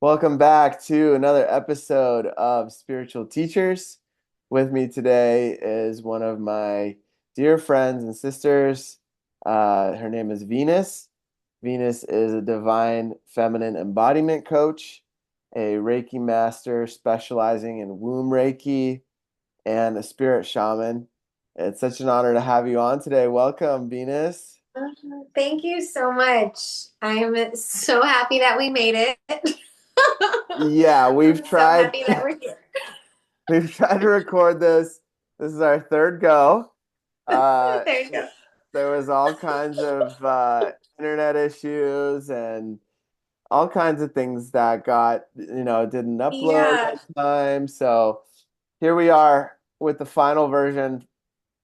Welcome back to another episode of Spiritual Teachers. With me today is one of my dear friends and sisters. Her name is Venus. Venus is a divine feminine embodiment coach, a Reiki master specializing in womb Reiki, and a spirit shaman. It's such an honor to have you on today. Welcome, Venus. Thank you so much. I'm so happy that we made it. Yeah, we've I'm so tried. happy that we're here. We've tried to record this. This is our third go. Uh, There you go. there was all kinds of internet issues and all kinds of things that didn't upload Yeah. on time. So here we are with the final version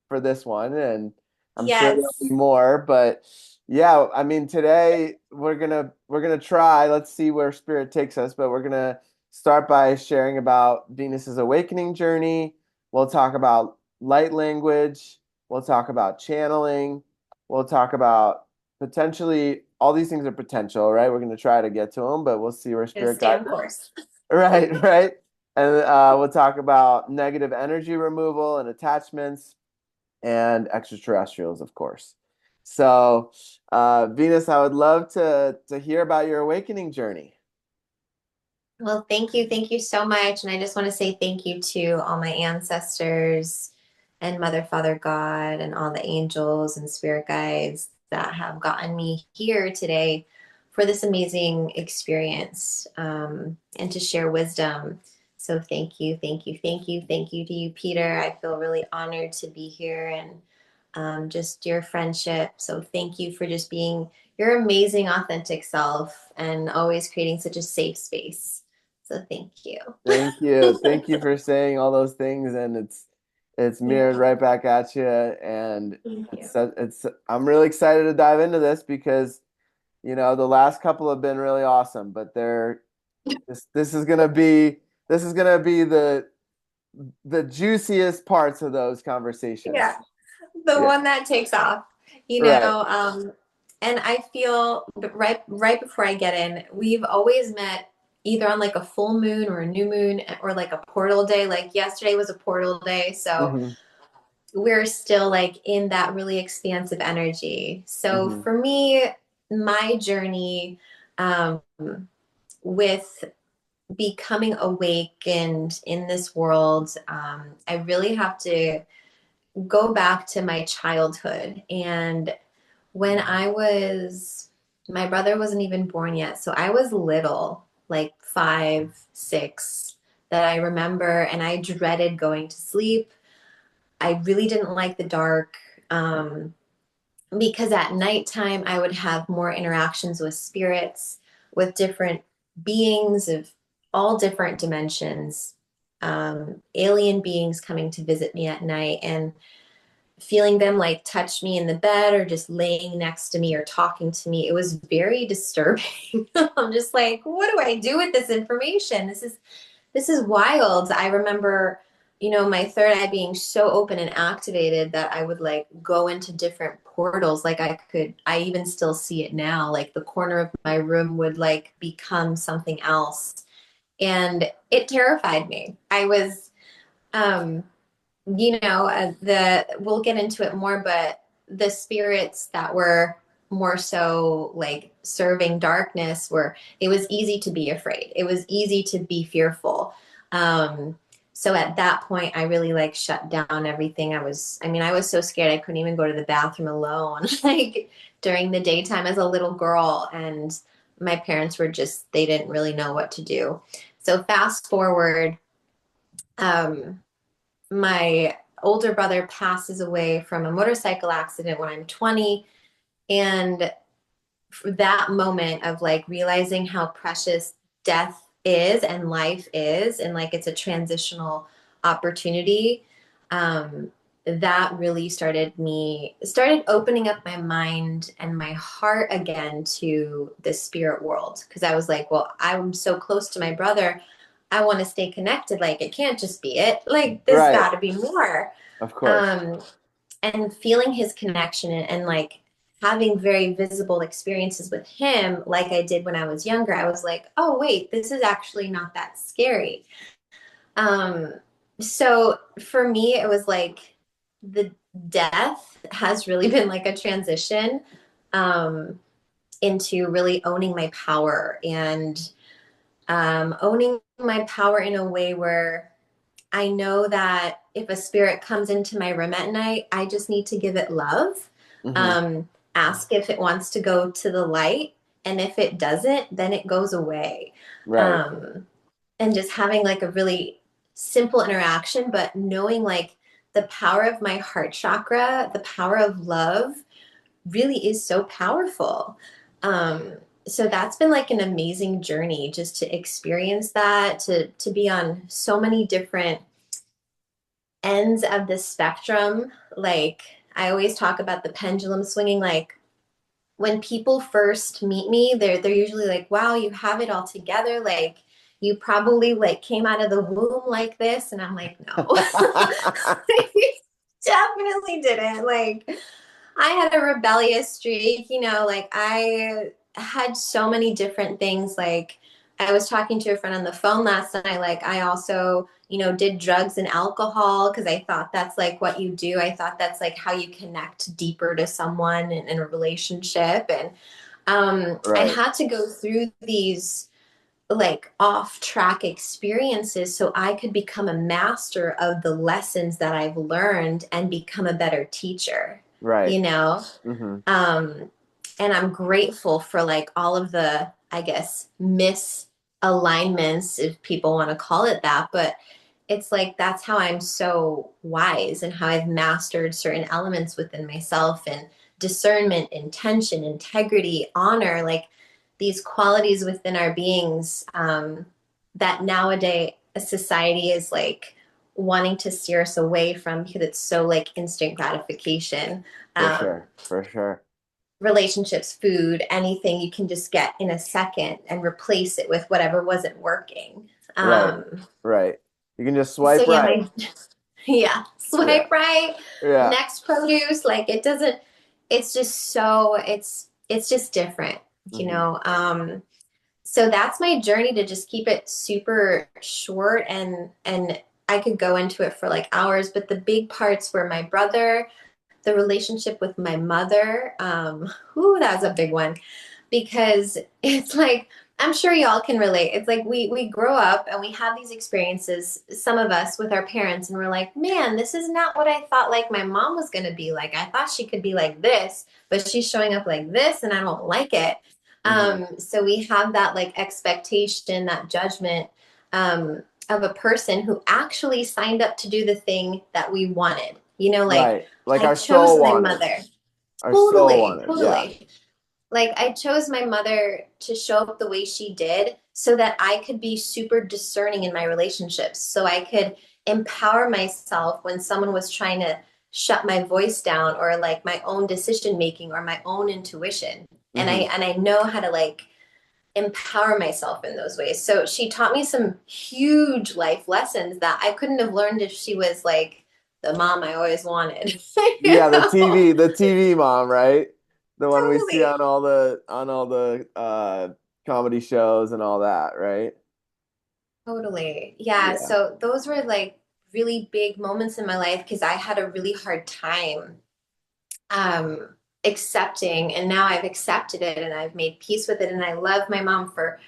for this one, and I'm sure there'll be Yes. more. But yeah, I mean, today we're gonna try. Let's see where spirit takes us. But we're gonna start by sharing about Venus's awakening journey. We'll talk about light language. We'll talk about channeling. We'll talk about potentially all these things are potential, right? We're gonna try to get to them, but we'll see where Gonna spirit stay guides on us. course. Right, right. And we'll talk about negative energy removal and attachments and extraterrestrials, of course. So, Venus, I would love to hear about your awakening journey. Well, thank you. Thank you so much. And I just want to say thank you to all my ancestors and Mother, Father, God, and all the angels and spirit guides that have gotten me here today for this amazing experience and to share wisdom. So thank you, thank you, thank you, thank you to you, Peter. I feel really honored to be here and just your friendship. So thank you for just being your amazing, authentic self and always creating such a safe space. So thank you. Thank you. Thank you for saying all those things, and it's Yeah, mirrored right back at you. And thank you. it's I'm really excited to dive into this because the last couple have been really awesome, but this is gonna be the juiciest parts of those conversations. Yeah, the Yeah, one that takes off, you right. know. And I feel right before I get in, we've always met either on like a full moon or a new moon or like a portal day. Like yesterday was a portal day, so Hmm. we're still like in that really expansive energy. So Hmm. for me, my journey um, with becoming awakened in this world, I really have to go back to my childhood. And when my brother wasn't even born yet. So I was little, like 5, 6, that I remember. And I dreaded going to sleep. I really didn't like the dark. Um, because at nighttime I would have more interactions with spirits, with different beings of all different dimensions, alien beings coming to visit me at night and feeling them like touch me in the bed or just laying next to me or talking to me. It was very disturbing. I'm just like, what do I do with this information? This is wild. I remember, my third eye being so open and activated that I would like go into different portals. Like I even still see it now. Like the corner of my room would like become something else. And it terrified me. I was, um, we'll get into it more, but the spirits that were more so like serving darkness it was easy to be afraid. It was easy to be fearful. So at that point I really like shut down everything. I was so scared I couldn't even go to the bathroom alone like during the daytime as a little girl. And my parents they didn't really know what to do. So fast forward, um, my older brother passes away from a motorcycle accident when I'm 20. And for that moment of like realizing how precious death is and life is, and like it's a transitional opportunity, that really started opening up my mind and my heart again to the spirit world. Because I was like, well, I'm so close to my brother. I want to stay connected. Like, it can't just be it. Like, there's Right, got to be more. of course. Um, and feeling his connection and like having very visible experiences with him, like I did when I was younger, I was like, oh, wait, this is actually not that scary. Um, so for me, it was like the death has really been like a transition um, into really owning my power and owning my power in a way where I know that if a spirit comes into my room at night, I just need to give it love, Hmm. ask if it wants to go to the light. And if it doesn't, then it goes away. Right. Um, and just having like a really simple interaction, but knowing like the power of my heart chakra, the power of love really is so powerful. Um, so that's been like an amazing journey just to experience that, to be on so many different ends of the spectrum. Like I always talk about the pendulum swinging. Like when people first meet me, they're usually like, "Wow, you have it all together." Like you probably like came out of the womb like this, and I'm like, "No, definitely didn't." Like I had a rebellious streak, like I had so many different things. Like I was talking to a friend on the phone last night. Like I also, did drugs and alcohol because I thought that's like what you do. I thought that's like how you connect deeper to someone in a relationship. And I Right. had to go through these like off track experiences so I could become a master of the lessons that I've learned and become a better teacher, Right. you know? Hmm. Um, and I'm grateful for like all of the, I guess, misalignments, if people want to call it that. But it's like that's how I'm so wise and how I've mastered certain elements within myself and discernment, intention, integrity, honor, like these qualities within our beings that nowadays a society is like wanting to steer us away from because it's so like instant gratification. For Um, sure. For sure. Relationships, food, anything you can just get in a second and replace it with whatever wasn't working. Right. Um, Right. You can just so swipe yeah, right. yeah, Yeah. swipe right, Yeah. next produce, like it doesn't, it's just so, it's just different, you Hmm. know. So that's my journey to just keep it super short and I could go into it for like hours, but the big parts were my brother, the relationship with my mother. Ooh, that was a big one because it's like I'm sure y'all can relate. It's like we grow up and we have these experiences, some of us with our parents, and we're like, man, this is not what I thought like my mom was gonna be like. I thought she could be like this, but she's showing up like this, and I don't like it. Hmm. So we have that like expectation, that judgment of a person who actually signed up to do the thing that we wanted. Like Right. Like I our chose soul my wanted. mother. Our soul Totally, wanted. Yeah. totally. Like I chose my mother to show up the way she did so that I could be super discerning in my relationships, so I could empower myself when someone was trying to shut my voice down or like my own decision making or my own intuition. And I Hmm. and I know how to like empower myself in those ways. So she taught me some huge life lessons that I couldn't have learned if she was like the mom I always wanted. you Yeah, know? the TV mom, right? The one we see Totally. on all the comedy shows and all that, right? Totally. Yeah. Yeah. So those were like really big moments in my life because I had a really hard time um, accepting, and now I've accepted it and I've made peace with it. And I love my mom for,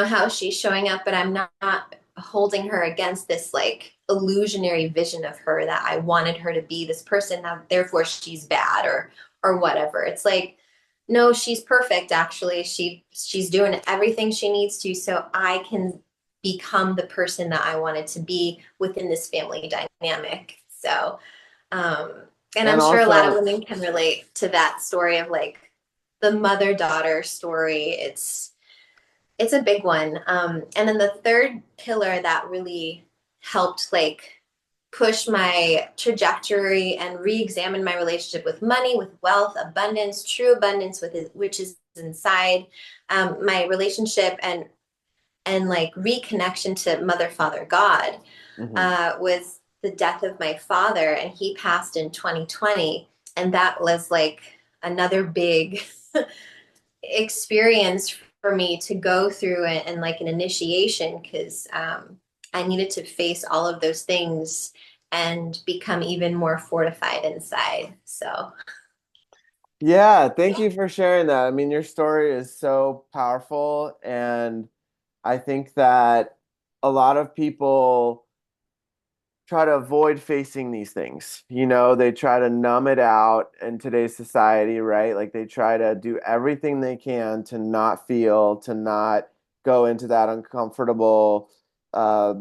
how she's showing up, but I'm not holding her against this like illusionary vision of her that I wanted her to be this person. Now, therefore, she's bad or whatever. It's like, no, she's perfect. Actually, she's doing everything she needs to, so I can become the person that I wanted to be within this family dynamic. So, um, and And I'm sure a lot of also, women can relate to that story of like the mother daughter story. It's a big one. And then the third pillar that really helped like push my trajectory and re-examine my relationship with money, with wealth, abundance, true abundance, with it, which is inside my relationship and like reconnection to Mother, Father, God mhm, was the death of my father, and he passed in 2020, and that was like another big experience for me to go through and like an initiation because I needed to face all of those things and become even more fortified inside. So, Yeah, thank you for sharing that. I mean, your story is so powerful, and I think that a lot of people try to avoid facing these things. They try to numb it out in today's society, right? Like they try to do everything they can to not feel, to not go into that uncomfortable, uh,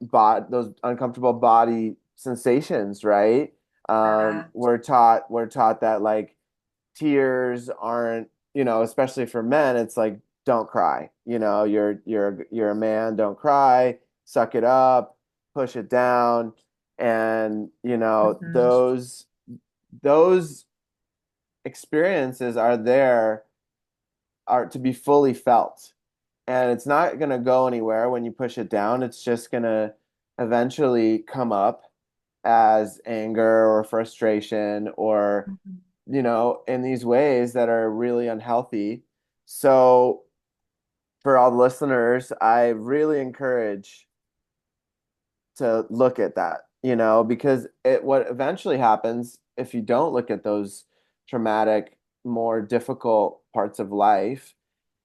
those uncomfortable body sensations, right? uh, We're taught that like tears aren't, especially for men, it's like don't cry. You're a man, don't cry, suck it up, push it down, and mhm, those experiences are to be fully felt. And it's not going to go anywhere when you push it down. It's just going to eventually come up as anger or frustration or mhm. in these ways that are really unhealthy. So, for all the listeners, I really encourage to look at that, because what eventually happens if you don't look at those traumatic, more difficult parts of life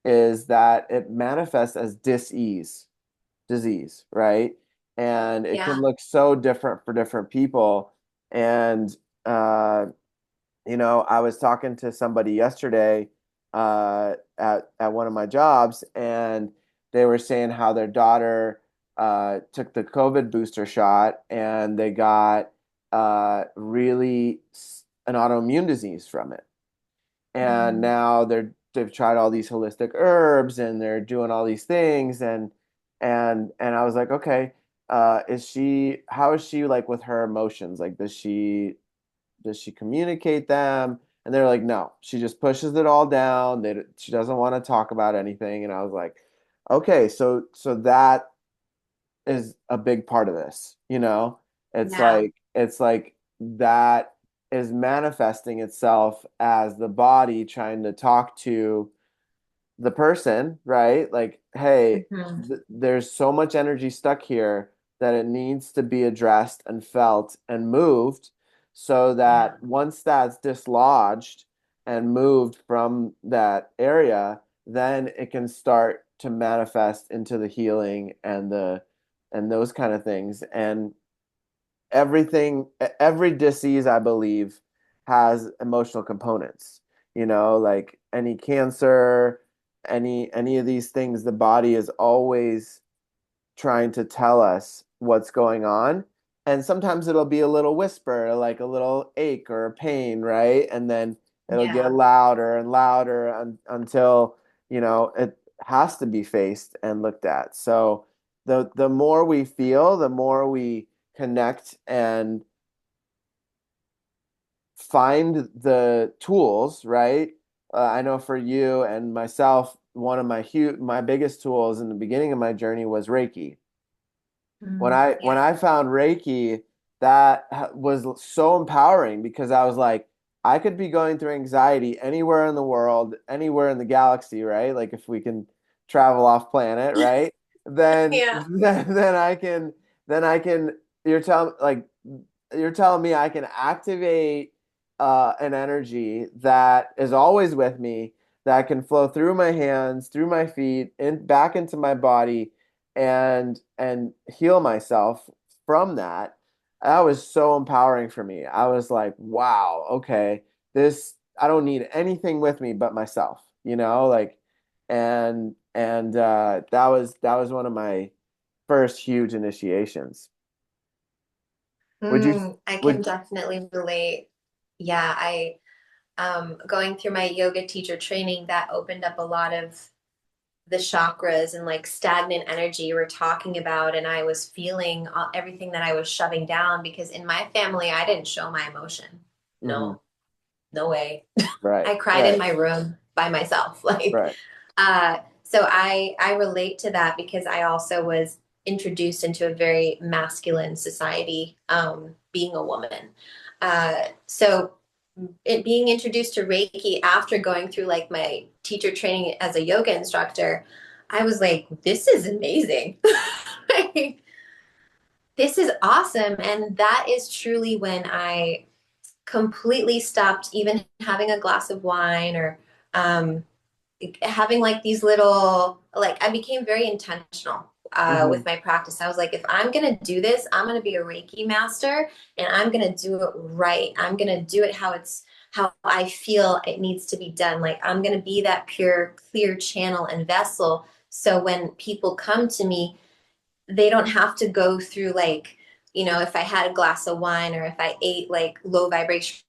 is that it manifests as disease, right? And it can Yeah. look so different for different people. And uh, I was talking to somebody yesterday at one of my jobs, and they were saying how their daughter took the COVID booster shot, and they got really an autoimmune disease from it. And Mm, now they've tried all these holistic herbs, and they're doing all these things, and I was like, okay, how is she like with her emotions? Like, does she communicate them? And they're like, no, she just pushes it all down. She doesn't want to talk about anything. And I was like, okay, so that is a big part of this, It's yeah. like that is manifesting itself as the body trying to talk to the person, right? Like, hey, Mhm. there's so much energy stuck here that it needs to be addressed and felt and moved so Yeah. that once that's dislodged and moved from that area, then it can start to manifest into the healing and those kind of things. And every disease, I believe, has emotional components. Like any cancer, any of these things, the body is always trying to tell us what's going on. And sometimes it'll be a little whisper, like a little ache or a pain, right? And then it'll get Yeah. louder and louder until, it has to be faced and looked at. So the more we feel, the more we connect and find the tools, right? I know for you and myself, one of my biggest tools in the beginning of my journey was Reiki. When Mm, I when yeah. I found Reiki, that was so empowering because I was like, I could be going through anxiety anywhere in the world, anywhere in the galaxy, right? Like if we can travel off planet, right? Then Yeah. then I can you're telling me I can activate an energy that is always with me that can flow through my hands, through my feet, and back into my body and heal myself from that. That was so empowering for me. I was like, wow, okay, this I don't need anything with me but myself, like and that was one of my first huge initiations. Would you I can would definitely relate. Yeah, I going through my yoga teacher training that opened up a lot of the chakras and like stagnant energy you were talking about, and I was feeling everything that I was shoving down because in my family I didn't show my emotion. Mhm. No, no way. Right, I cried in right, my room by myself. Like, right. so I relate to that because I also was introduced into a very masculine society, being a woman. So it being introduced to Reiki after going through like my teacher training as a yoga instructor, I was like, this is amazing. Like, this is awesome. And that is truly when I completely stopped even having a glass of wine or um, having like these little, like, I became very intentional Hmm. with my practice. I was like, if I'm going to do this, I'm going to be a Reiki master and I'm going to do it right. I'm going to do it how I feel it needs to be done. Like, I'm going to be that pure, clear channel and vessel. So when people come to me, they don't have to go through like, if I had a glass of wine or if I ate like low vibration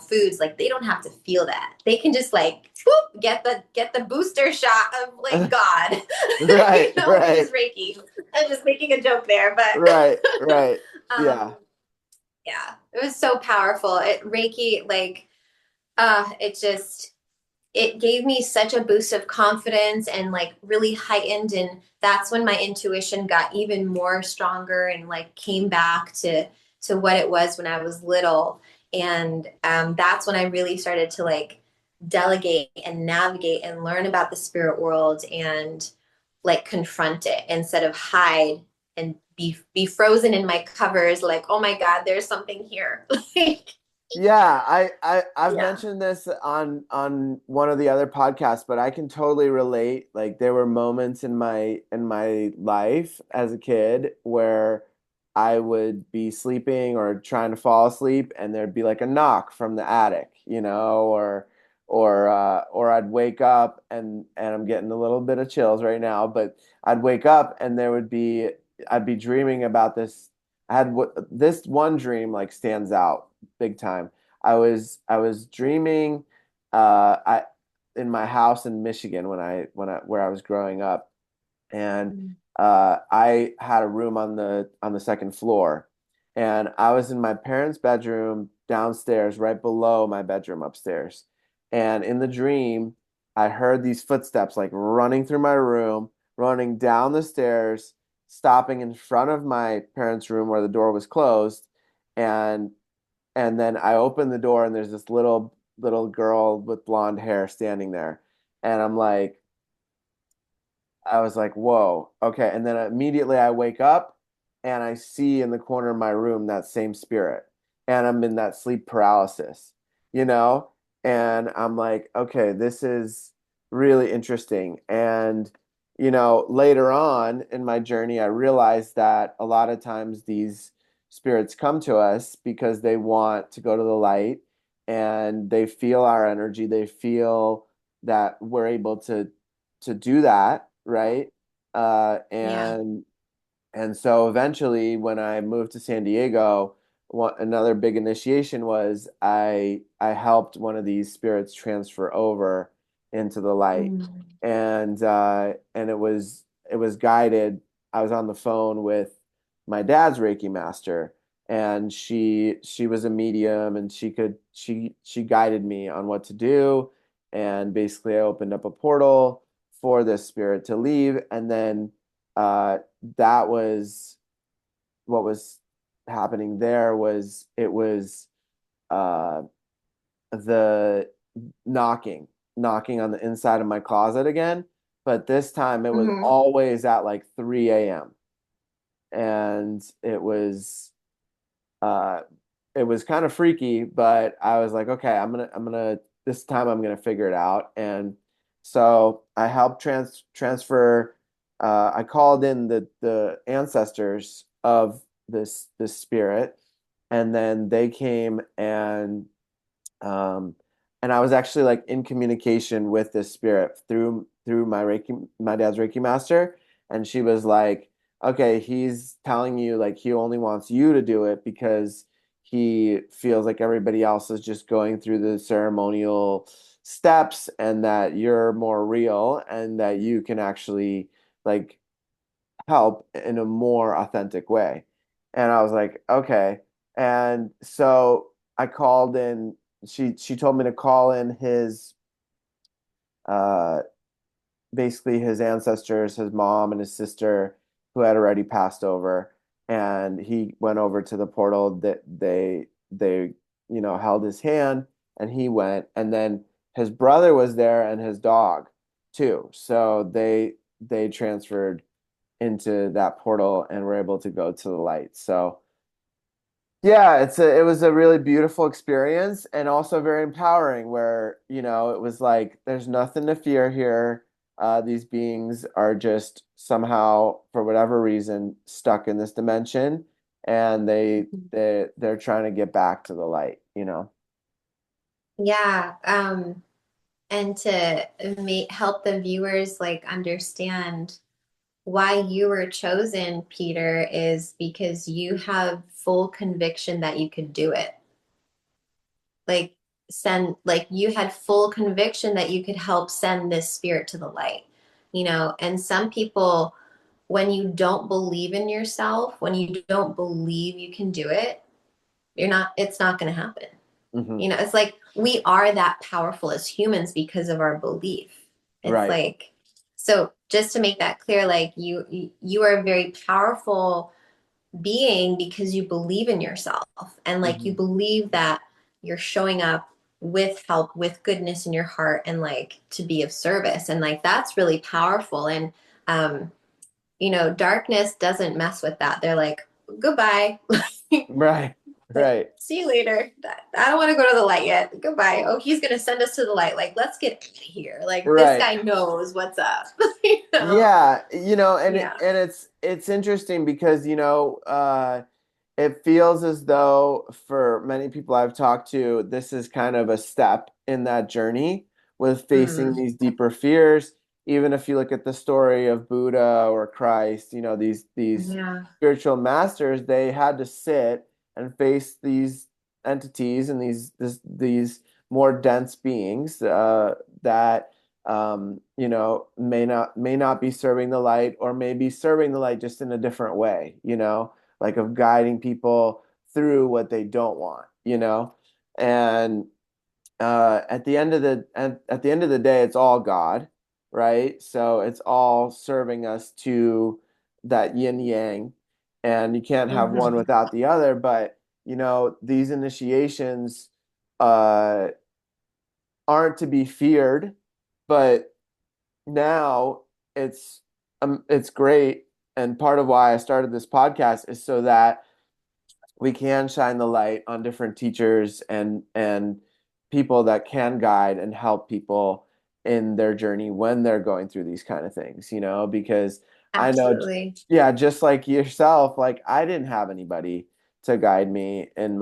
foods, like they don't have to feel that. They can just like whoop, get the booster shot of like God. Right, Which right, is Reiki. I'm just making a joke there, but right, right. um Yeah. yeah, it was so powerful. Reiki, like it gave me such a boost of confidence and like really heightened, and that's when my intuition got even more stronger and like came back to what it was when I was little. And that's when I really started to like delegate and navigate and learn about the spirit world and like confront it instead of hide and be frozen in my covers like, oh my god, there's something here. Like, Yeah, I've yeah. mentioned this on one of the other podcasts, but I can totally relate. Like there were moments in my life as a kid where I would be sleeping or trying to fall asleep and there'd be like a knock from the attic, or I'd wake up and I'm getting a little bit of chills right now, but I'd wake up and I'd be dreaming about this. This one dream like stands out big time. I was dreaming I in my house in Michigan when I where I was growing up, and I had a room on the second floor, and I was in my parents' bedroom downstairs, right below my bedroom upstairs. And in the dream, I heard these footsteps like running through my room, running down the stairs, stopping in front of my parents' room where the door was closed, and and then I open the door and there's this little girl with blonde hair standing there. And I was like, whoa, okay. And then immediately I wake up and I see in the corner of my room that same spirit. And I'm in that sleep paralysis, you know? And I'm like, okay, this is really interesting. And, later on in my journey, I realized that a lot of times these spirits come to us because they want to go to the light and they feel our energy. They feel that we're able to do that, right? Uh, Yeah. and and so eventually, when I moved to San Diego, another big initiation was I helped one of these spirits transfer over into the light, Mm. and it was guided. I was on the phone with my dad's Reiki master, and she was a medium, and she guided me on what to do, and basically I opened up a portal for this spirit to leave, and then that was what was happening there was it was uh the knocking on the inside of my closet again, but this time it was Hmm. always at like 3 a.m. and uh it was kind of freaky, but I was like, okay, I'm gonna this time I'm gonna figure it out. And so I helped transfer. I called in the ancestors of this spirit, and then they came um, and I was actually like in communication with this spirit through my dad's Reiki master, and she was like, "Okay, he's telling you like he only wants you to do it because he feels like everybody else is just going through the ceremonial steps, and that you're more real, and that you can actually like help in a more authentic way." And I was like, okay. And so I called in, she told me to call in his uh basically his ancestors, his mom and his sister who had already passed over. And he went over to the portal that they held his hand and he went. And then his brother was there and his dog too. So they transferred into that portal and were able to go to the light. So yeah, it was a really beautiful experience and also very empowering where, it was like there's nothing to fear here. These beings are just somehow, for whatever reason, stuck in this dimension and they're trying to get back to the light. Yeah. And to help the viewers like understand why you were chosen, Peter, is because you have full conviction that you could do it. Like like you had full conviction that you could help send this spirit to the light, and some people, when you don't believe in yourself, when you don't believe you can do it, it's not going to happen. Hmm. It's like we are that powerful as humans because of our belief. It's Right. like, so just to make that clear, like you are a very powerful being because you believe in yourself, and like you Hmm. believe that you're showing up with help, with goodness in your heart, and like to be of service, and like that's really powerful. And um darkness doesn't mess with that. They're like, goodbye. Right. Like, Right. see you later. I don't want to go to the light yet. Goodbye. Oh, he's gonna send us to the light. Like, let's get out of here. Like, this Right. guy knows what's up. Yeah, Yeah. and it's interesting because it feels as though for many people I've talked to, this is kind of a step in that journey with facing Mm. these deeper fears. Even if you look at the story of Buddha or Christ, these Yeah. spiritual masters, they had to sit and face these entities and these more dense beings that may not be serving the light or may be serving the light just in a different way, like of guiding people through what they don't want. And at the end of the day, it's all God, right? So it's all serving us to that yin yang, and you can't have one Hmm. without the other. But these initiations uh, aren't to be feared, but now it's great, and part of why I started this podcast is so that we can shine the light on different teachers and people that can guide and help people in their journey when they're going through these kind of things, because I know, Absolutely. yeah, just like yourself, like I didn't have anybody to guide me in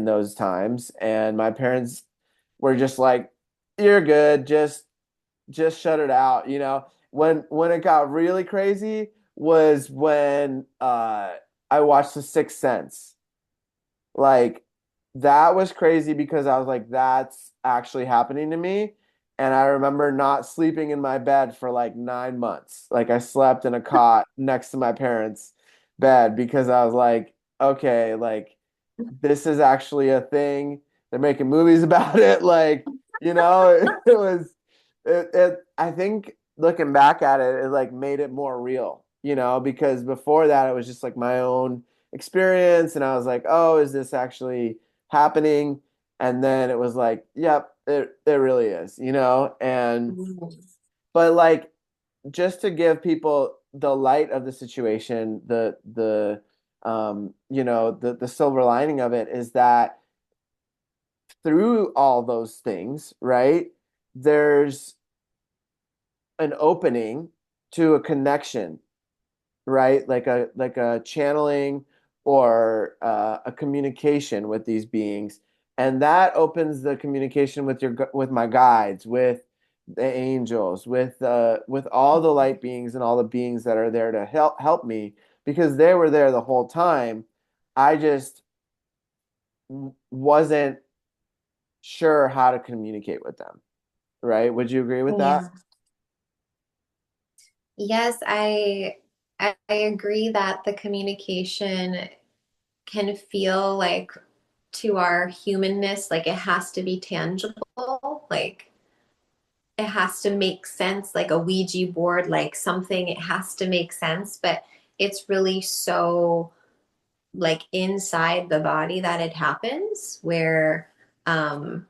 those times, and my parents were just like, you're good, just shut it out. When it got really crazy was when I watched The Sixth Sense. Like that was crazy because I was like, that's actually happening to me. And I remember not sleeping in my bed for like 9 months. Like I slept in a cot next to my parents' bed because I was like, okay, like this is actually a thing. They're making movies about it. Like, it was I think looking back at it, it like made it more real, because before that it was just like my own experience and I was like, oh, is this actually happening? And then it was like, yep, it really is. And Mhm. but like just to give people the light of the situation, the silver lining of it is that through all those things, right, there's an opening to a connection, right? Like a channeling or a communication with these beings, and that opens the communication with my guides, with the angels, with all the light beings and all the beings that are there to help me because they were there the whole time. I just wasn't sure how to communicate with them, right? Would you agree with that? Yeah. Yes, I agree that the communication can feel like, to our humanness, like it has to be tangible, like it has to make sense, like a Ouija board, like something, it has to make sense, but it's really so like inside the body that it happens, where um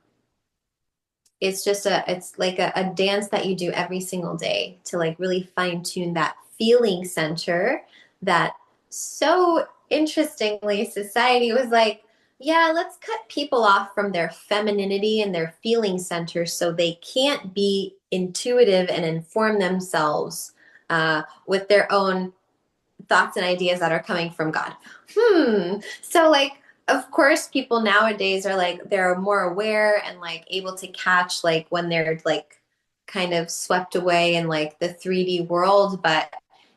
it's like a dance that you do every single day to like really fine tune that feeling center that so interestingly society was like, yeah, let's cut people off from their femininity and their feeling center so they can't be intuitive and inform themselves with their own thoughts and ideas that are coming from God. So like of course people nowadays are like they're more aware and like able to catch like when they're like kind of swept away in like the 3D world, but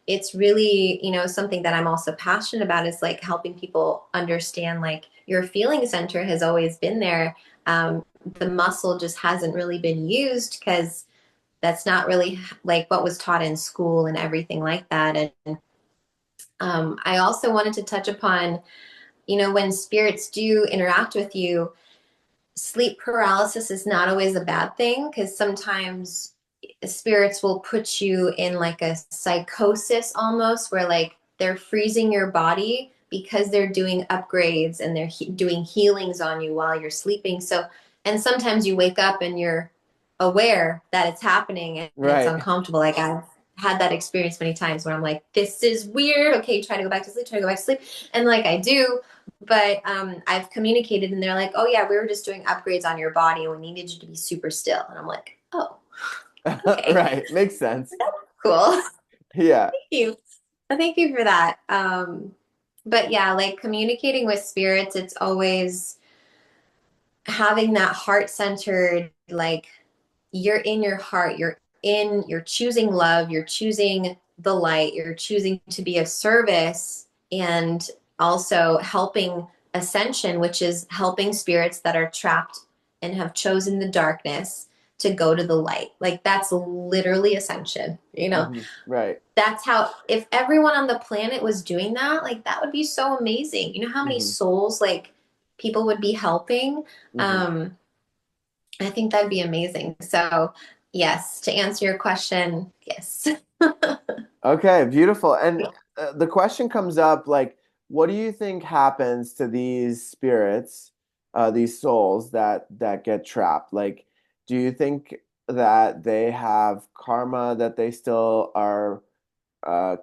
it's really, something that I'm also passionate about is like helping people understand like your feeling center has always been there. The muscle just hasn't really been used because that's not really like what was taught in school and everything like that. And I also wanted to touch upon, when spirits do interact with you, sleep paralysis is not always a bad thing because sometimes spirits will put you in like a psychosis almost, where like they're freezing your body because they're doing upgrades and they're doing healings on you while you're sleeping. So, and sometimes you wake up and you're aware that it's happening and it's Right. uncomfortable. Like I've had that experience many times where I'm like, this is weird. Okay, try to go back to sleep, try to go back to sleep. And like I do, but I've communicated and they're like, oh yeah, we were just doing upgrades on your body and we needed you to be super still. And I'm like, oh, okay, Right. Makes sense. cool. Yeah. Thank you. Thank you for that. But yeah, like communicating with spirits, it's always having that heart centered, like you're in your heart, you're choosing love, you're choosing the light, you're choosing to be of service, and also helping ascension, which is helping spirits that are trapped and have chosen the darkness to go to the light. Like that's literally ascension, Right. that's how, if everyone on the planet was doing that, like that would be so amazing. You know how many hmm souls like people would be helping? hmm um I think that'd be amazing. So, yes, to answer your question, yes. Okay, beautiful. And the question comes up like, what do you think happens to these spirits, these souls that get trapped? Like, do you think that they have karma that they still are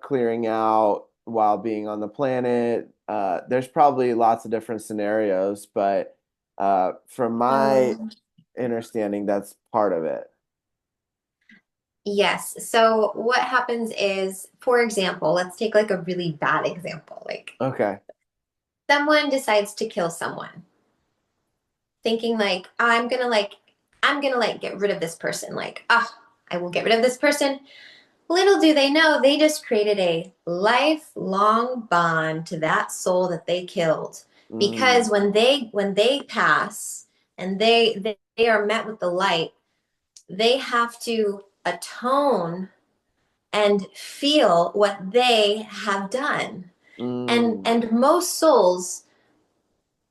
clearing out while being on the planet? There's probably lots of different scenarios, but from my Um, understanding, that's part of it. yes. So, what happens is, for example, let's take like a really bad example. Like, Okay. someone decides to kill someone, thinking like, I'm gonna like get rid of this person. Like, I will get rid of this person. Little do they know, they just created a lifelong bond to that soul that they killed. Because Mm, when they pass and they are met with the light, they have to atone and feel what they have done. And mm, and most souls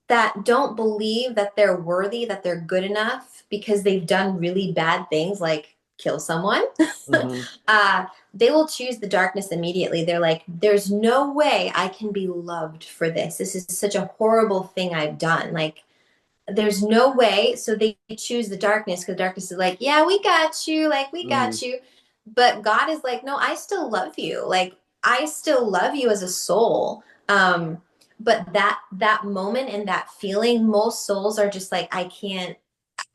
that don't believe that they're worthy, that they're good enough because they've done really bad things like kill someone, hmm uh, they will choose the darkness immediately. They're like, there's no way I can be loved for this. This is such a horrible thing I've done. Like, there's no way. So they choose the darkness because darkness is like, yeah, we got you. Like, we hmm got you. But God is like, no, I still love you. Like, I still love you as a soul. But that moment and that feeling, most souls are just like,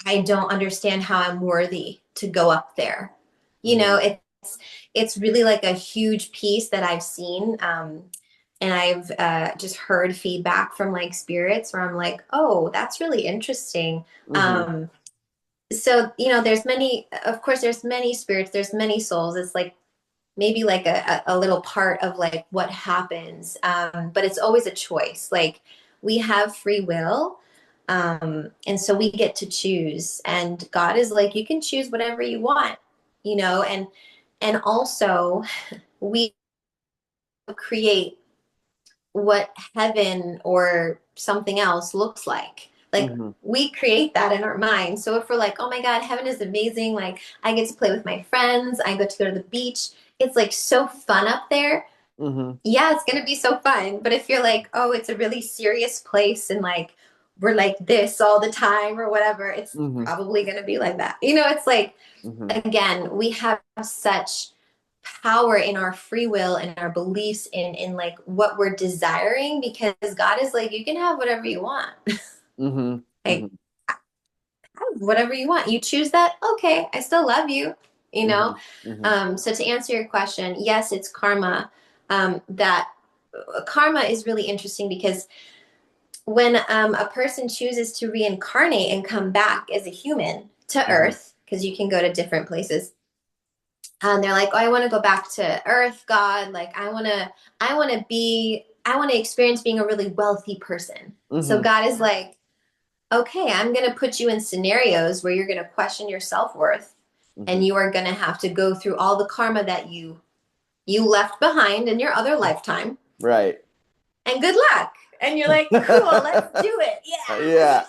I don't understand how I'm worthy to go up there. You know, hmm it's really like a huge piece that I've seen. And I've just heard feedback from like spirits where I'm like, oh, that's really interesting. hmm Um, so, there's many, of course, there's many spirits, there's many souls. It's like maybe like a little part of like what happens. But it's always a choice. Like we have free will. And so we get to choose. And God is like, you can choose whatever you want, and also we create what heaven or something else looks like. Like hmm we create that in our mind. So if we're like, oh my God, heaven is amazing. Like I get to play with my friends. I get to go to the beach. It's like so fun up there. Mm-hmm. yeah, it's gonna be so fun. But if you're like, oh, it's a really serious place and like we're like this all the time or whatever, it's Mm-hmm. probably gonna be like that. It's like, Mm-hmm. again, we have such power in our free will and our beliefs in like what we're desiring, because God is like, you can have whatever you want. Mm-hmm. Like, Mm-hmm. have whatever you want. You choose that, okay, I still love you, you Mm-hmm. know? Mm-hmm. So to answer your question, yes, it's karma. That karma is really interesting because when a person chooses to reincarnate and come back as a human to Mm-hmm. Earth, because you can go to different places, and they're like, oh, I want to go back to Earth, God. Like, I want to experience being a really wealthy person. So Mm-hmm. God is like, okay, I'm going to put you in scenarios where you're going to question your self-worth, Mm-hmm. and you are going to have to go through all the karma that you left behind in your other lifetime. Right. And good luck. And you're like, cool, let's do it. Yeah. Yeah.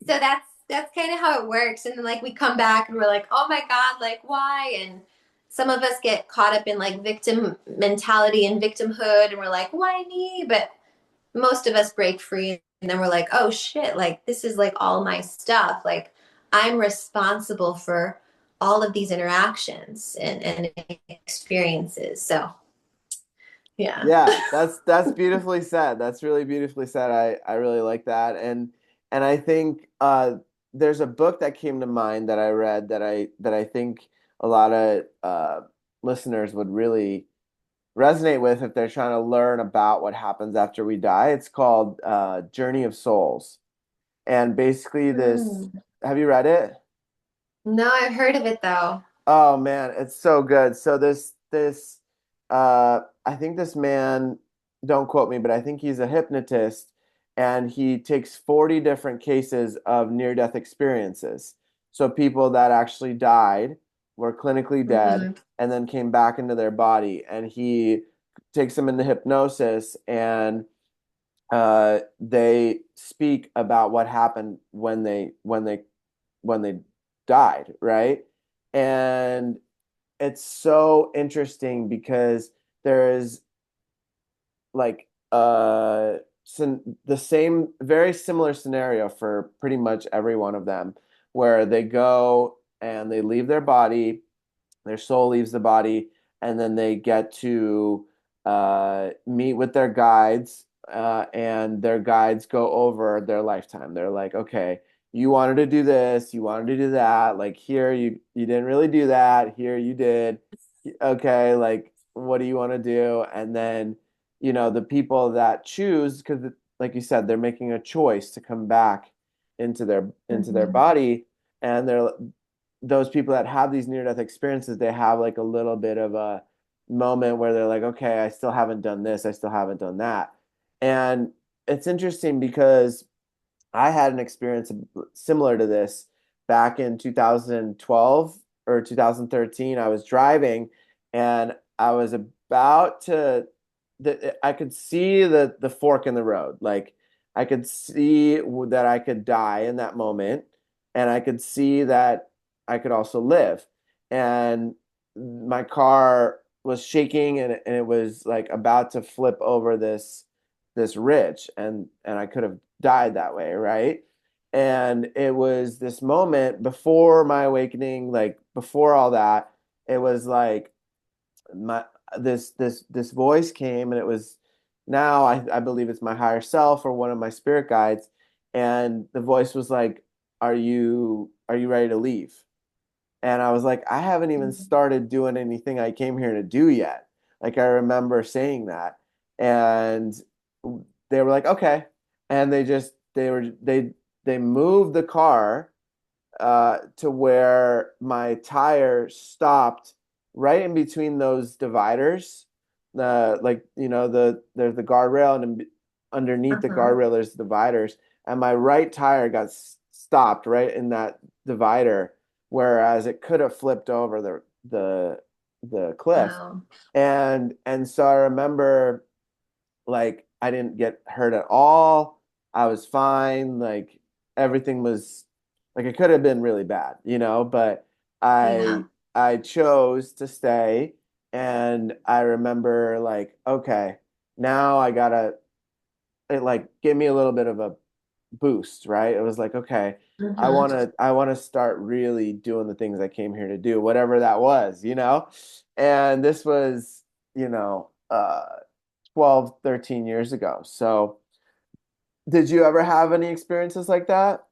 So that's kind of how it works. And then like we come back and we're like, oh my God, like why? And some of us get caught up in like victim mentality and victimhood, and we're like, why me? But most of us break free, and then we're like, oh shit, like this is like all my stuff. Like I'm responsible for all of these interactions and experiences. So yeah. Yeah, that's beautifully said. That's really beautifully said. I really like that. And I think there's a book that came to mind that I read that I think a lot of listeners would really resonate with if they're trying to learn about what happens after we die. It's called Journey of Souls. And basically this, Mm. have you read it? No, I've heard of it though. Oh man, it's so good. So this I think this man, don't quote me, but I think he's a hypnotist and he takes 40 different cases of near-death experiences. So people that actually died, were clinically dead, Hmm. and then came back into their body and he takes them into hypnosis and they speak about what happened when they died, right? And it's so interesting because there is like the same very similar scenario for pretty much every one of them where they go and they leave their body, their soul leaves the body, and then they get to meet with their guides, and their guides go over their lifetime. They're like, okay, you wanted to do this, you wanted to do that. Like here, you didn't really do that. Here, you did. Okay, like what do you want to do? And then, the people that choose, because like you said, they're making a choice to come back into their Hmm. body, and those people that have these near-death experiences, they have like a little bit of a moment where they're like, okay, I still haven't done this, I still haven't done that. And it's interesting because I had an experience similar to this back in 2012 or 2013. I was driving and I was about to, I could see the fork in the road. Like I could see that I could die in that moment, and I could see that I could also live. And my car was shaking and it was like about to flip over this ridge, and I could have died that way, right? And it was this moment before my awakening, like before all that, it was like my this voice came, and it was now I believe it's my higher self or one of my spirit guides, and the voice was like, are you ready to leave? And I was like, I haven't even started doing anything I came here to do yet. Like I remember saying that. And they were like, okay. And they moved the car to where my tire stopped right in between those dividers. Like, there's the guardrail, and underneath the Uh-huh. guardrail there's dividers. And my right tire got stopped right in that divider, whereas it could have flipped over the cliff. Wow. And so I remember, like, I didn't get hurt at all. I was fine. Like everything was like it could have been really bad, but Yeah. I chose to stay, And I remember like, okay, now I gotta it like gave me a little bit of a boost, right? It was like, okay, Mhm. I want to start really doing the things I came here to do, whatever that was, you know? And this was, you know, 12, 13 years ago. So, did you ever have any experiences like that?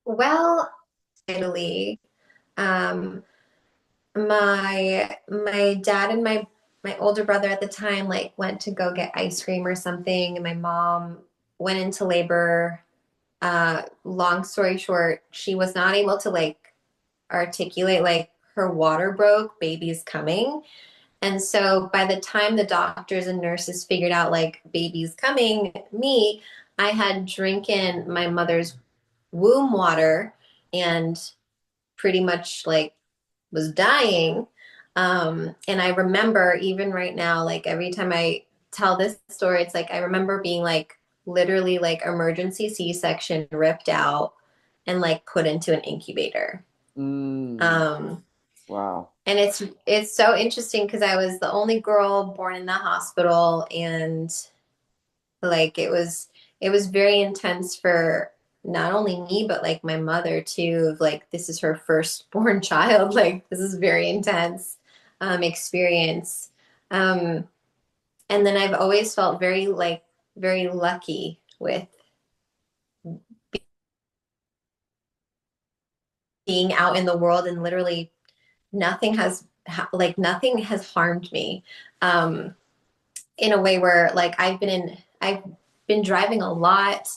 Well, Italy. Um, my dad and my older brother at the time like went to go get ice cream or something, and my mom went into labor. Long story short, she was not able to like articulate, like her water broke, baby's coming. And so by the time the doctors and nurses figured out like baby's coming, I had drinking my mother's womb water and pretty much like was dying. And I remember even right now, like every time I tell this story, it's like I remember being like literally like emergency C-section ripped out and like put into an incubator. Mm, Um, wow. and it's so interesting because I was the only girl born in the hospital, and like it was very intense for not only me but like my mother too. Of like this is her firstborn child. Like this is very intense experience. Um, and then I've always felt very like very lucky with being out in the world, and literally nothing has harmed me. Um, in a way where like I've been driving a lot.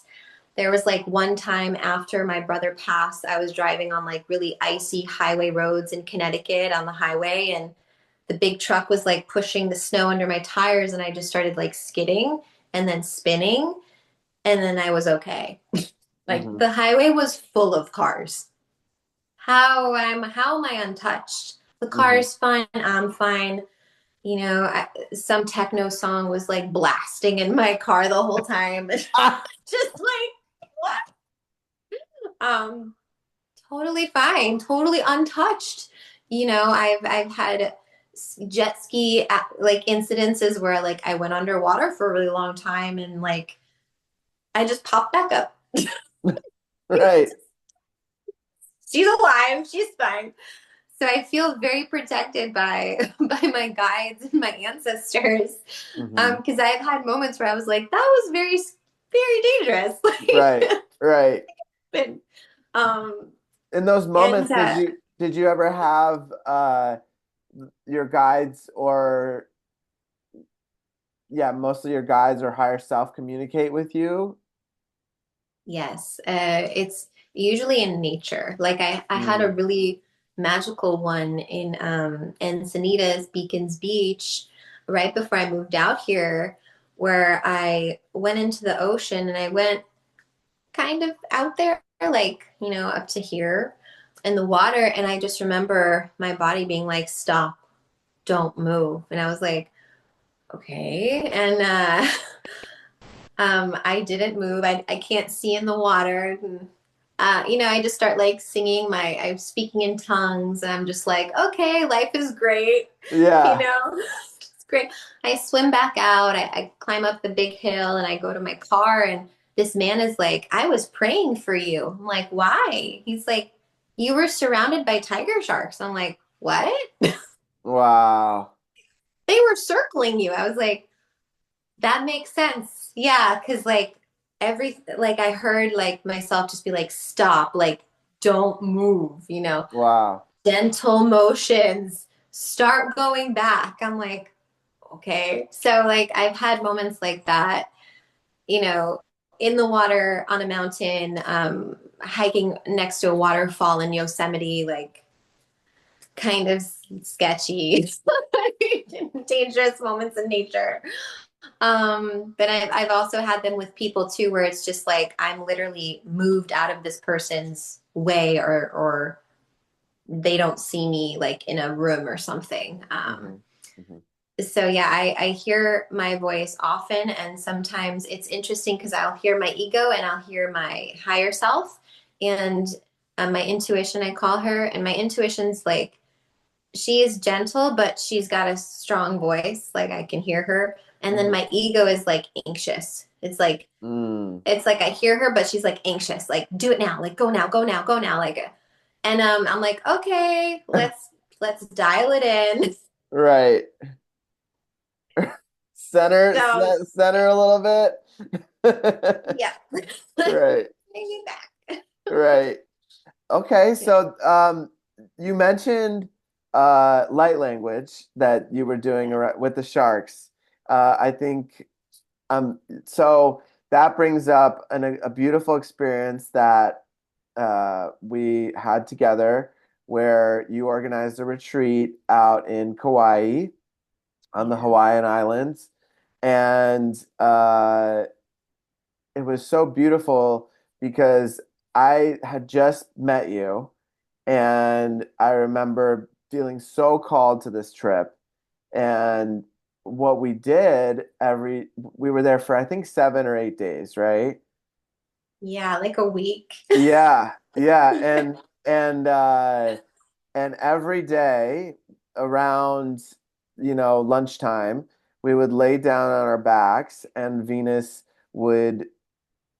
There was like one time after my brother passed, I was driving on like really icy highway roads in Connecticut on the highway, and the big truck was like pushing the snow under my tires, and I just started like skidding and then spinning, and then I was okay. Like Hmm. the highway was full of cars. How am I untouched? The Hmm. car's fine, I'm fine. You know, some techno song was like blasting in my car the whole time. Just like what? Um, totally fine, totally untouched. You know, I've had jet ski like incidences where like I went underwater for a really long time, and like I just popped back up. Right. She's alive, she's fine. So I feel very protected by by my guides and my ancestors, Hmm. because I've had moments where I was like, that was very dangerous. Right. Like, Right. but, um, In those and moments, did you ever have your guides or yeah, most of your guides or higher self communicate with you? yes, it's usually in nature. Like I had a Mm. really magical one in Encinitas, Beacons Beach, right before I moved out here, where I went into the ocean and I went kind of out there, like, you know, up to here in the water. And I just remember my body being like, stop, don't move. And I was like, okay. And I didn't move. I can't see in the water. And, you know, I just start like singing I'm speaking in tongues, and I'm just like, okay, life is great. You Yeah. know, it's great. I swim back out. I climb up the big hill and I go to my car, and this man is like, I was praying for you. I'm like, why? He's like, you were surrounded by tiger sharks. I'm like, what? Wow. They were circling you. I was like, that makes sense. Yeah, because like I heard like myself just be like, stop, like don't move, you know, Wow. gentle motions, start going back. I'm like, okay. So like I've had moments like that, you know, in the water on a mountain, hiking next to a waterfall in Yosemite, like kind of sketchy, dangerous moments in nature. But I've also had them with people too, where it's just like I'm literally moved out of this person's way, or they don't see me like in a room or something. Hmm. Hmm. So yeah, I hear my voice often, and sometimes it's interesting because I'll hear my ego and I'll hear my higher self, and my intuition, I call her, and my intuition's like, she is gentle, but she's got a strong voice. Like I can hear her. And then Hmm. my ego is like anxious. Mm. It's like I hear her, but she's like anxious. Like do it now. Like go now, go now, go now. Like, and I'm like, okay, let's dial it in. Right. So Center a little bit. yeah, Right. maybe back. Right. Okay, Yeah, so you mentioned light language that you were doing with the sharks. I think so that brings up a beautiful experience that we had together where you organized a retreat out in Kauai on the yeah. Hawaiian Islands, and it was so beautiful because I had just met you, and I remember feeling so called to this trip. And what we did we were there for I think 7 or 8 days, right? Yeah, like a week. Yeah, yeah, and every day around, lunchtime, we would lay down on our backs, and Venus would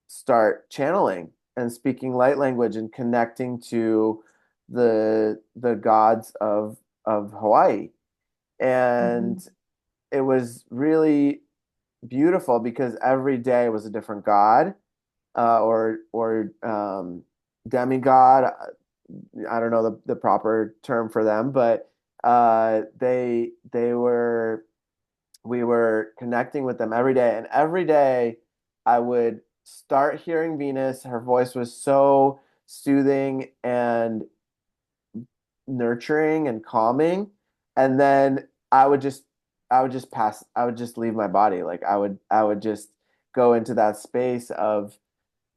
start channeling and speaking light language and connecting to the gods of Hawaii. And Mhm. it was really beautiful because every day was a different god, or demigod. I don't know the proper term for them, but they were we were connecting with them every day, and every day I would start hearing Venus. Her voice was so soothing and nurturing and calming, and then I would just leave my body. Like I would just go into that space of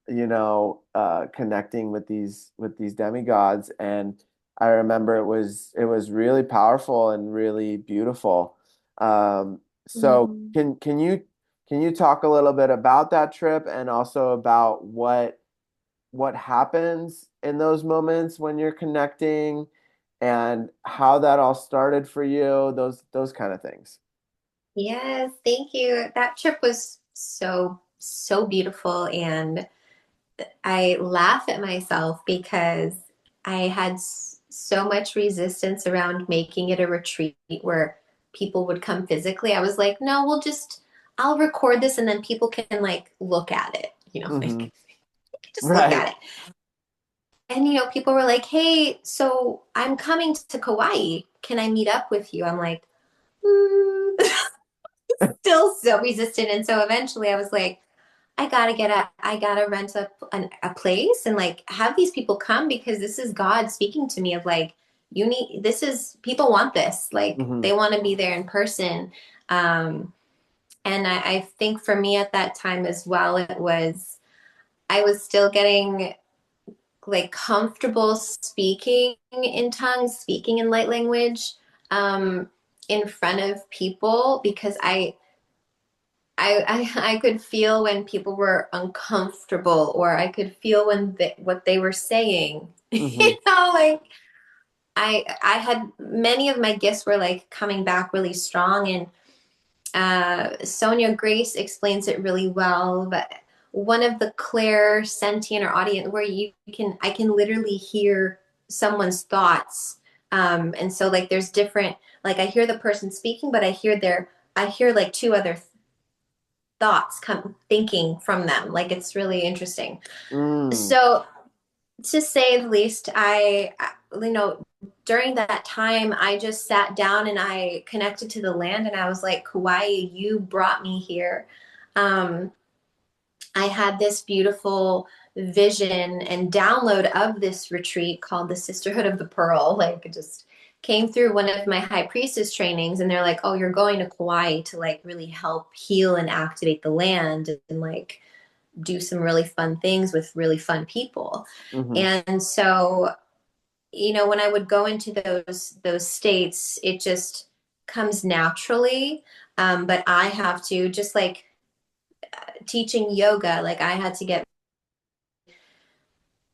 connecting with these demigods. And I remember it was really powerful and really beautiful. So Mhm. can you talk a little bit about that trip and also about what happens in those moments when you're connecting and how that all started for you, those kind of things. Yes, thank you. That trip was so beautiful, and I laugh at myself because I had so much resistance around making it a retreat where people would come physically. I was like, no, I'll record this and then people can like look at it, Hmm. like just look Right. at it. And, people were like, hey, so I'm coming to Kauai. Can I meet up with you? I'm like, mm. Still so resistant. And so eventually I was like, I gotta rent a place and like have these people come because this is God speaking to me of like, people want this. Like Hmm. they want to be there in person. Um, and I think for me at that time as well, I was still getting like comfortable speaking in tongues, speaking in light language, um, in front of people because I could feel when people were uncomfortable, or I could feel what they were saying. Hmm. Like I had many of my gifts were like coming back really strong, and Sonia Grace explains it really well. But one of the clair sentient or audience where I can literally hear someone's thoughts, and so like there's different, like I hear the person speaking, but I hear like two other thoughts come thinking from them. Like it's really interesting. Mm. So to say the least, during that time, I just sat down and I connected to the land and I was like, Kauai, you brought me here. Um, I had this beautiful vision and download of this retreat called the Sisterhood of the Pearl. Like it just came through one of my high priestess trainings, and they're like, "Oh, you're going to Kauai to like really help heal and activate the land and like do some really fun things with really fun people." Hmm. And so, when I would go into those states, it just comes naturally. But I have to just like, teaching yoga, like I had to get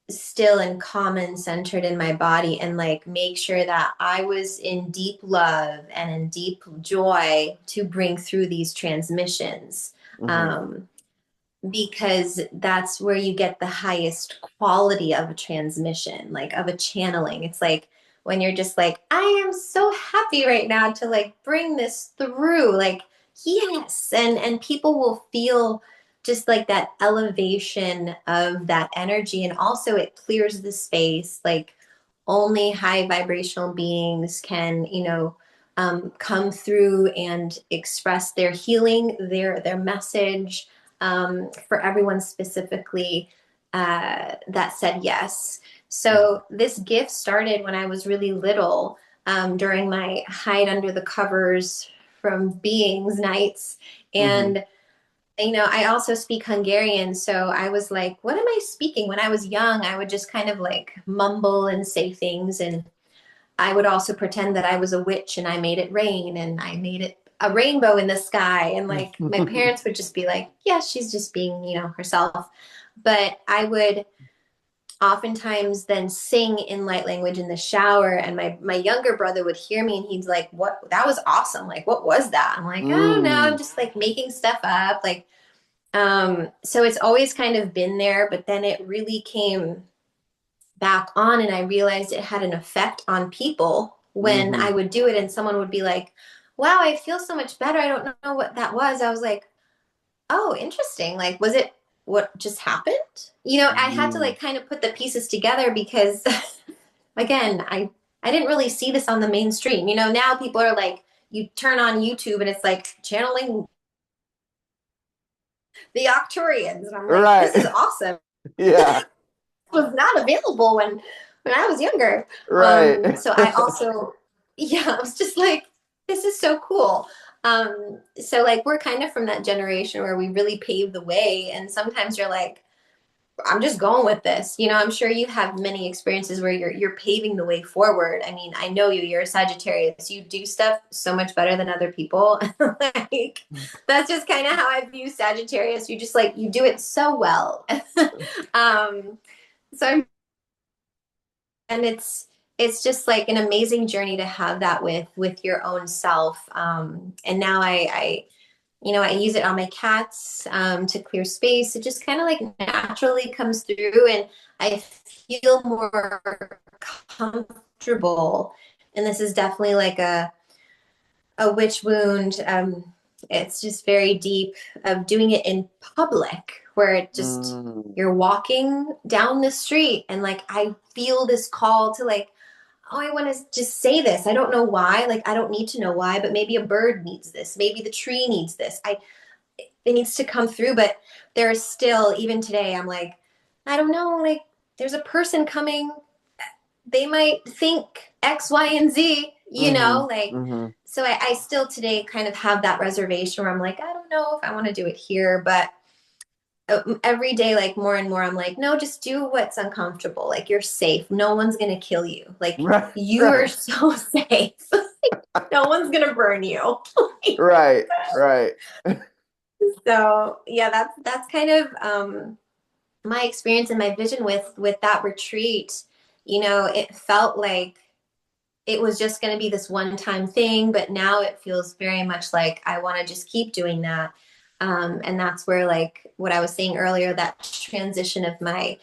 still and calm and centered in my body and like make sure that I was in deep love and in deep joy to bring through these transmissions. Hmm. Um, because that's where you get the highest quality of a transmission, like of a channeling. It's like when you're just like, I am so happy right now to like bring this through, like, yes. And people will feel just like that elevation of that energy. And also it clears the space. Like only high vibrational beings can, come through and express their healing, their message, for everyone specifically that said yes. So this gift started when I was really little, during my hide under the covers from beings nights. Hmm. And I also speak Hungarian, so I was like, what am I speaking? When I was young, I would just kind of like mumble and say things, and I would also pretend that I was a witch and I made it rain and I made it a rainbow in the sky. And like my parents would just be like, yeah, she's just being, herself. But I would oftentimes then sing in light language in the shower, and my younger brother would hear me and he's like, what, that was awesome, like what was that? I'm like, I don't know, I'm Mm. just like making stuff up, like so it's always kind of been there, but then it really came back on and I realized it had an effect on people when Hmm. I would do it and someone would be like, wow, I feel so much better. I don't know what that was. I was like, oh, interesting. Like, was it what just happened? I had to Mm. like kind of put the pieces together because again, I didn't really see this on the mainstream. Now people are like, you turn on YouTube and it's like channeling the Octurians. And I'm like, this is Right. awesome. Yeah. Was not available when I was younger. Right. So I also, yeah, I was just like, this is so cool. So like we're kind of from that generation where we really paved the way, and sometimes you're like, I'm just going with this. I'm sure you have many experiences where you're paving the way forward. I mean, I know you're a Sagittarius. You do stuff so much better than other people. Like that's just kind of how I view Sagittarius. You just like you do it so well. um, so I'm and it's just like an amazing journey to have that with your own self, and now I use it on my cats, to clear space. It just kind of like naturally comes through and I feel more comfortable. And this is definitely like a witch wound. It's just very deep of doing it in public where it just Mm. you're walking down the street and like I feel this call to like, oh, I want to just say this. I don't know why. Like I don't need to know why, but maybe a bird needs this. Maybe the tree needs this. It needs to come through, but there's still, even today, I'm like, I don't know, like there's a person coming, they might think X, Y, and Z, Hmm. like, Hmm. so I still today kind of have that reservation where I'm like, I don't know if I want to do it here, but every day, like more and more, I'm like, no, just do what's uncomfortable. Like you're safe. No one's going to kill you. Like Right. you are Right. so safe. No one's going to burn you. Right. Right. So yeah, that's kind of, my experience and my vision with that retreat. It felt like it was just going to be this one time thing, but now it feels very much like I want to just keep doing that. And that's where, like what I was saying earlier, that transition of my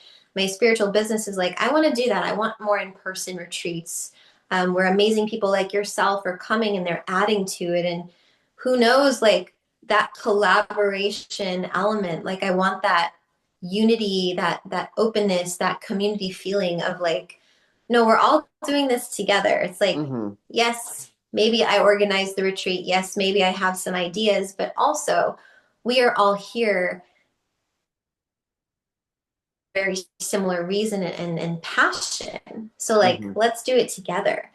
spiritual business is like I want to do that. I want more in person retreats, where amazing people like yourself are coming and they're adding to it, and who knows, like that collaboration element. Like I want that unity, that openness, that community feeling of like, no, we're all doing this together. It's like, Hmm. yes, maybe I organize the retreat. Yes, maybe I have some ideas, but also we are all here for very similar reason and passion. So like, Hmm. let's do it together.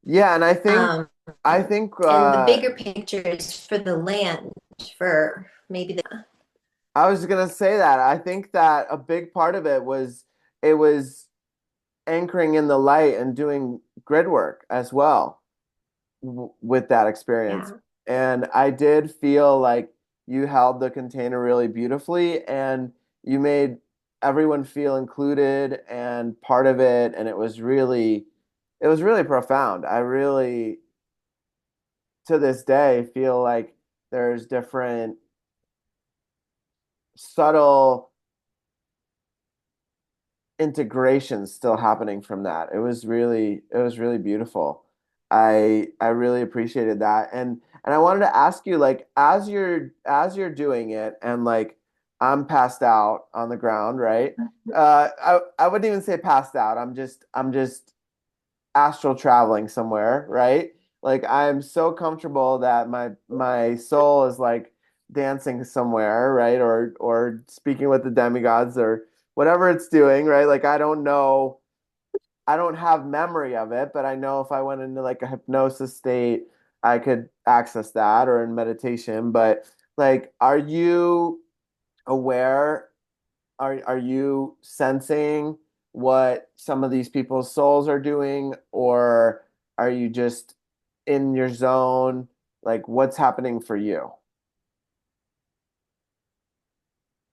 Yeah, and Um, I think and the bigger picture is for the land, for maybe the I was gonna say that. I think that a big part of it was anchoring in the light and doing grid work as well with that experience. yeah. And I did feel like you held the container really beautifully and you made everyone feel included and part of it, and it was really profound. I really to this day feel like there's different subtle integration still happening from that. It was really beautiful. I really appreciated that. And I wanted to ask you like as you're doing it and like I'm passed out on the ground, right? I wouldn't even say passed out. I'm just astral traveling somewhere, right? Like I'm so comfortable that my soul is like dancing somewhere, right? Or speaking with the demigods or whatever it's doing, right? Like I don't know, I don't have memory of it, but I know if I went into like a hypnosis state, I could access that or in meditation. But like, are you aware are you sensing what some of these people's souls are doing, or are you just in your zone? Like, what's happening for you?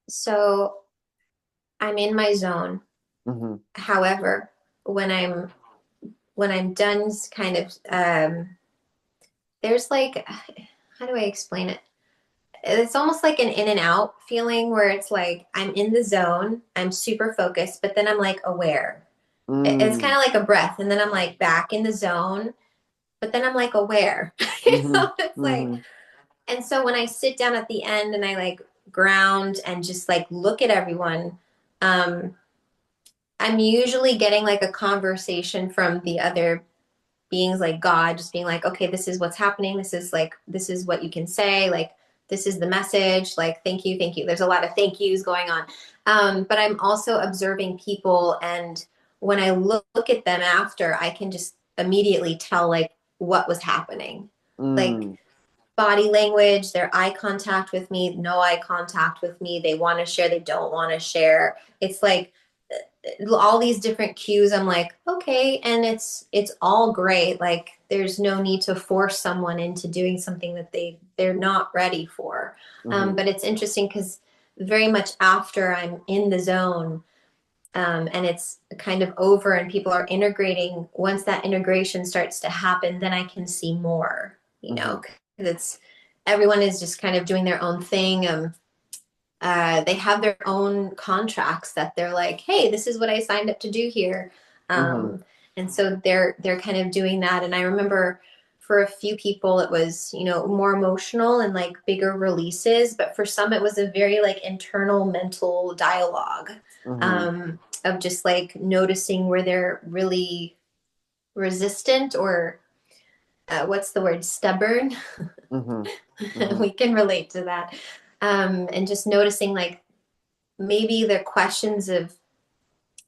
So I'm in my zone. Hmm. However, when I'm done, kind of, there's like, how do I explain it? It's almost like an in and out feeling where it's like I'm in the zone, I'm super focused, but then I'm like aware. It's kind Mm, of like a breath, and then I'm like back in the zone, but then I'm like aware. hmm. It's like, Hmm. and so when I sit down at the end and I like ground and just like look at everyone, um, I'm usually getting like a conversation from the other beings, like God, just being like, okay, this is what's happening. This is like, this is what you can say. Like, this is the message. Like, thank you, thank you. There's a lot of thank yous going on. But I'm also observing people. And when I look at them after, I can just immediately tell like what was happening. Like, Mm, body language, their eye contact with me, no eye contact with me. They want to share, they don't want to share. It's like all these different cues. I'm like, okay, and it's all great. Like there's no need to force someone into doing something that they're not ready for. hmm. But it's interesting because very much after I'm in the zone, and it's kind of over and people are integrating, once that integration starts to happen, then I can see more, Hmm. 'cause it's everyone is just kind of doing their own thing. They have their own contracts that they're like, hey, this is what I signed up to do here. Hmm. And so they're kind of doing that. And I remember for a few people it was, more emotional and like bigger releases, but for some it was a very like internal mental dialogue, Hmm. of just like noticing where they're really resistant or what's the word, stubborn. Hmm. Hmm. We can relate to that. And just noticing like maybe the questions of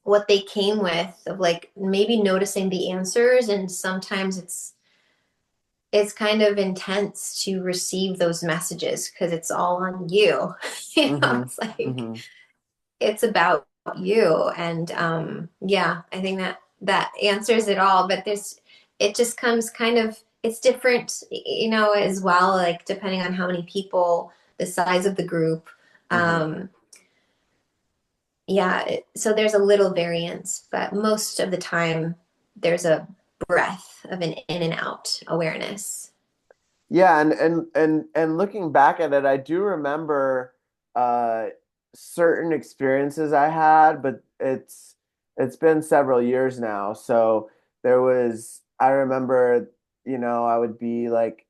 what they came with, of like maybe noticing the answers, and sometimes it's kind of intense to receive those messages because it's all on you. Hmm. It's like Hmm. it's about you. And yeah, I think that answers it all. But there's it just comes kind of, it's different, as well, like depending on how many people, the size of the group. Hmm. um yeah, so there's a little variance, but most of the time there's a breath of an in and out awareness. Yeah, and looking back at it, I do remember uh certain experiences I had, but it's been several years now. So there was I remember, I would be like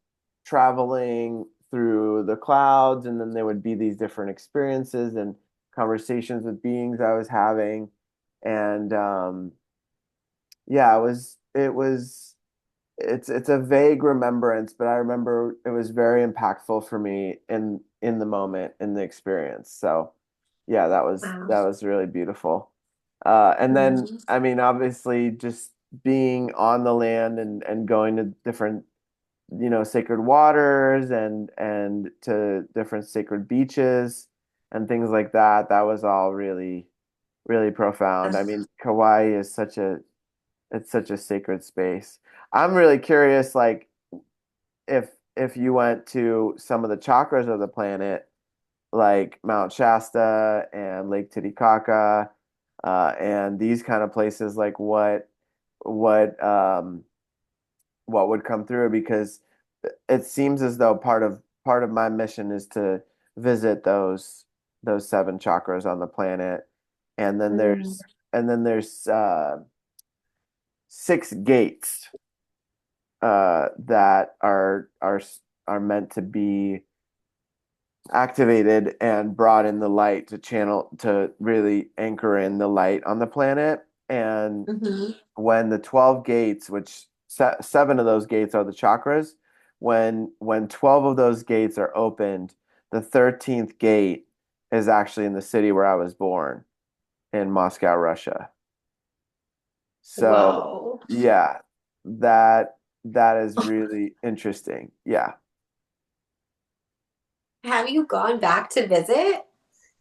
traveling through the clouds, and then there would be these different experiences and conversations with beings I was having. And yeah, it's a vague remembrance, but I remember it was very impactful for me in the moment, in the experience. So yeah, Wow. that was really beautiful. And then Mhm. I mean, obviously, just being on the land and going to different, sacred waters and to different sacred beaches and things like that. That was all really, really profound. I mean, Kauai is such a it's such a sacred space. I'm really curious, like if you went to some of the chakras of the planet, like Mount Shasta and Lake Titicaca, and these kind of places, like what what would come through, because it seems as though part of my mission is to visit those seven chakras on the planet, and then Mm. there's six gates that are meant to be activated and brought in the light to channel to really anchor in the light on the planet. And Hmm. when the 12 gates, which seven of those gates are the chakras, when 12 of those gates are opened, the 13th gate is actually in the city where I was born, in Moscow, Russia. So Whoa. yeah, that is really interesting. Yeah. Have you gone back to visit?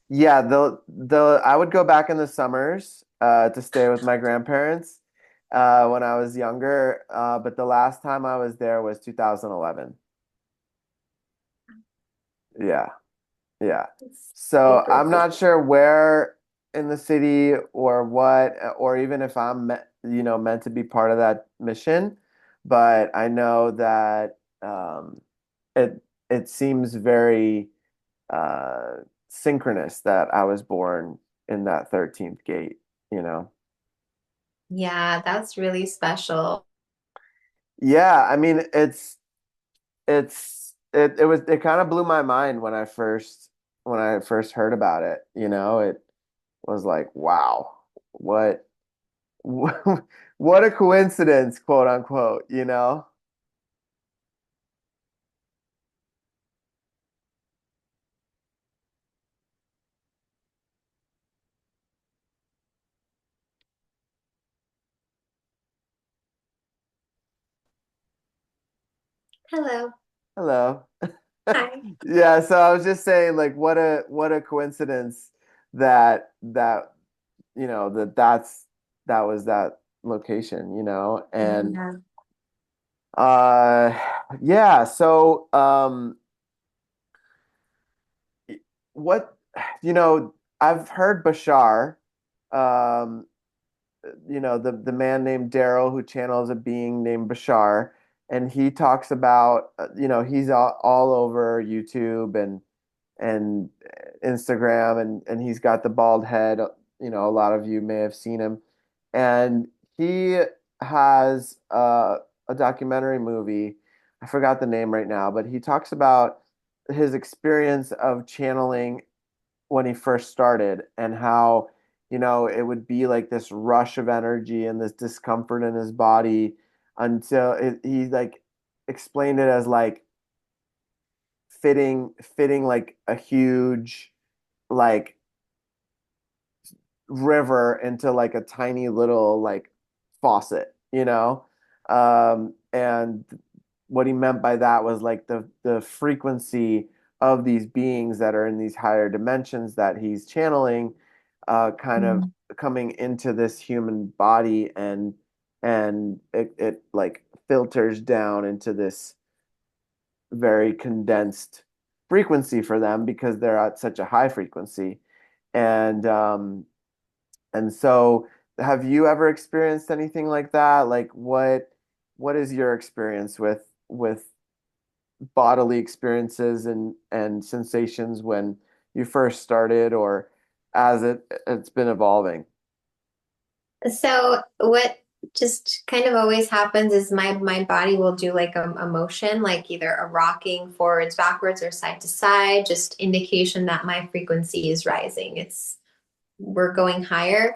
Yeah, the I would go back in the summers to stay with my grandparents when I was younger, but the last time I was there was 2011. Yeah, yeah. It's So super I'm cool. not sure where in the city or what, or even if meant to be part of that mission, but I know that it it seems very uh, synchronous that I was born in that 13th gate, you know? Yeah, that's really special. Yeah, I mean, it kind of blew my mind when I first heard about it, you know? It was like, wow, what what a coincidence, quote unquote, you know? Hello. Hello. Hi. Yeah, so I was just saying, like, what a coincidence that that was that location, you know? And Yeah. uh yeah, so what you know, I've heard Bashar, um the man named Daryl who channels a being named Bashar, and he talks about he's all over YouTube and Instagram, and he's got the bald head. A lot of you may have seen him, and he has a documentary movie. I forgot the name right now, but he talks about his experience of channeling when he first started, and how it would be like this rush of energy and this discomfort in his body until he like explained it as like fitting like a huge like river into like a tiny little like faucet, and what he meant by that was like the frequency of these beings that are in these higher dimensions that he's channeling, kind of Mm. coming into this human body, and it like filters down into this very condensed frequency for them because they're at such a high frequency. And so have you ever experienced anything like that? Like what is your experience with bodily experiences and sensations when you first started, or as it's been evolving? So what just kind of always happens is my body will do like a motion, like either a rocking forwards, backwards, or side to side, just indication that my frequency is rising. We're going higher.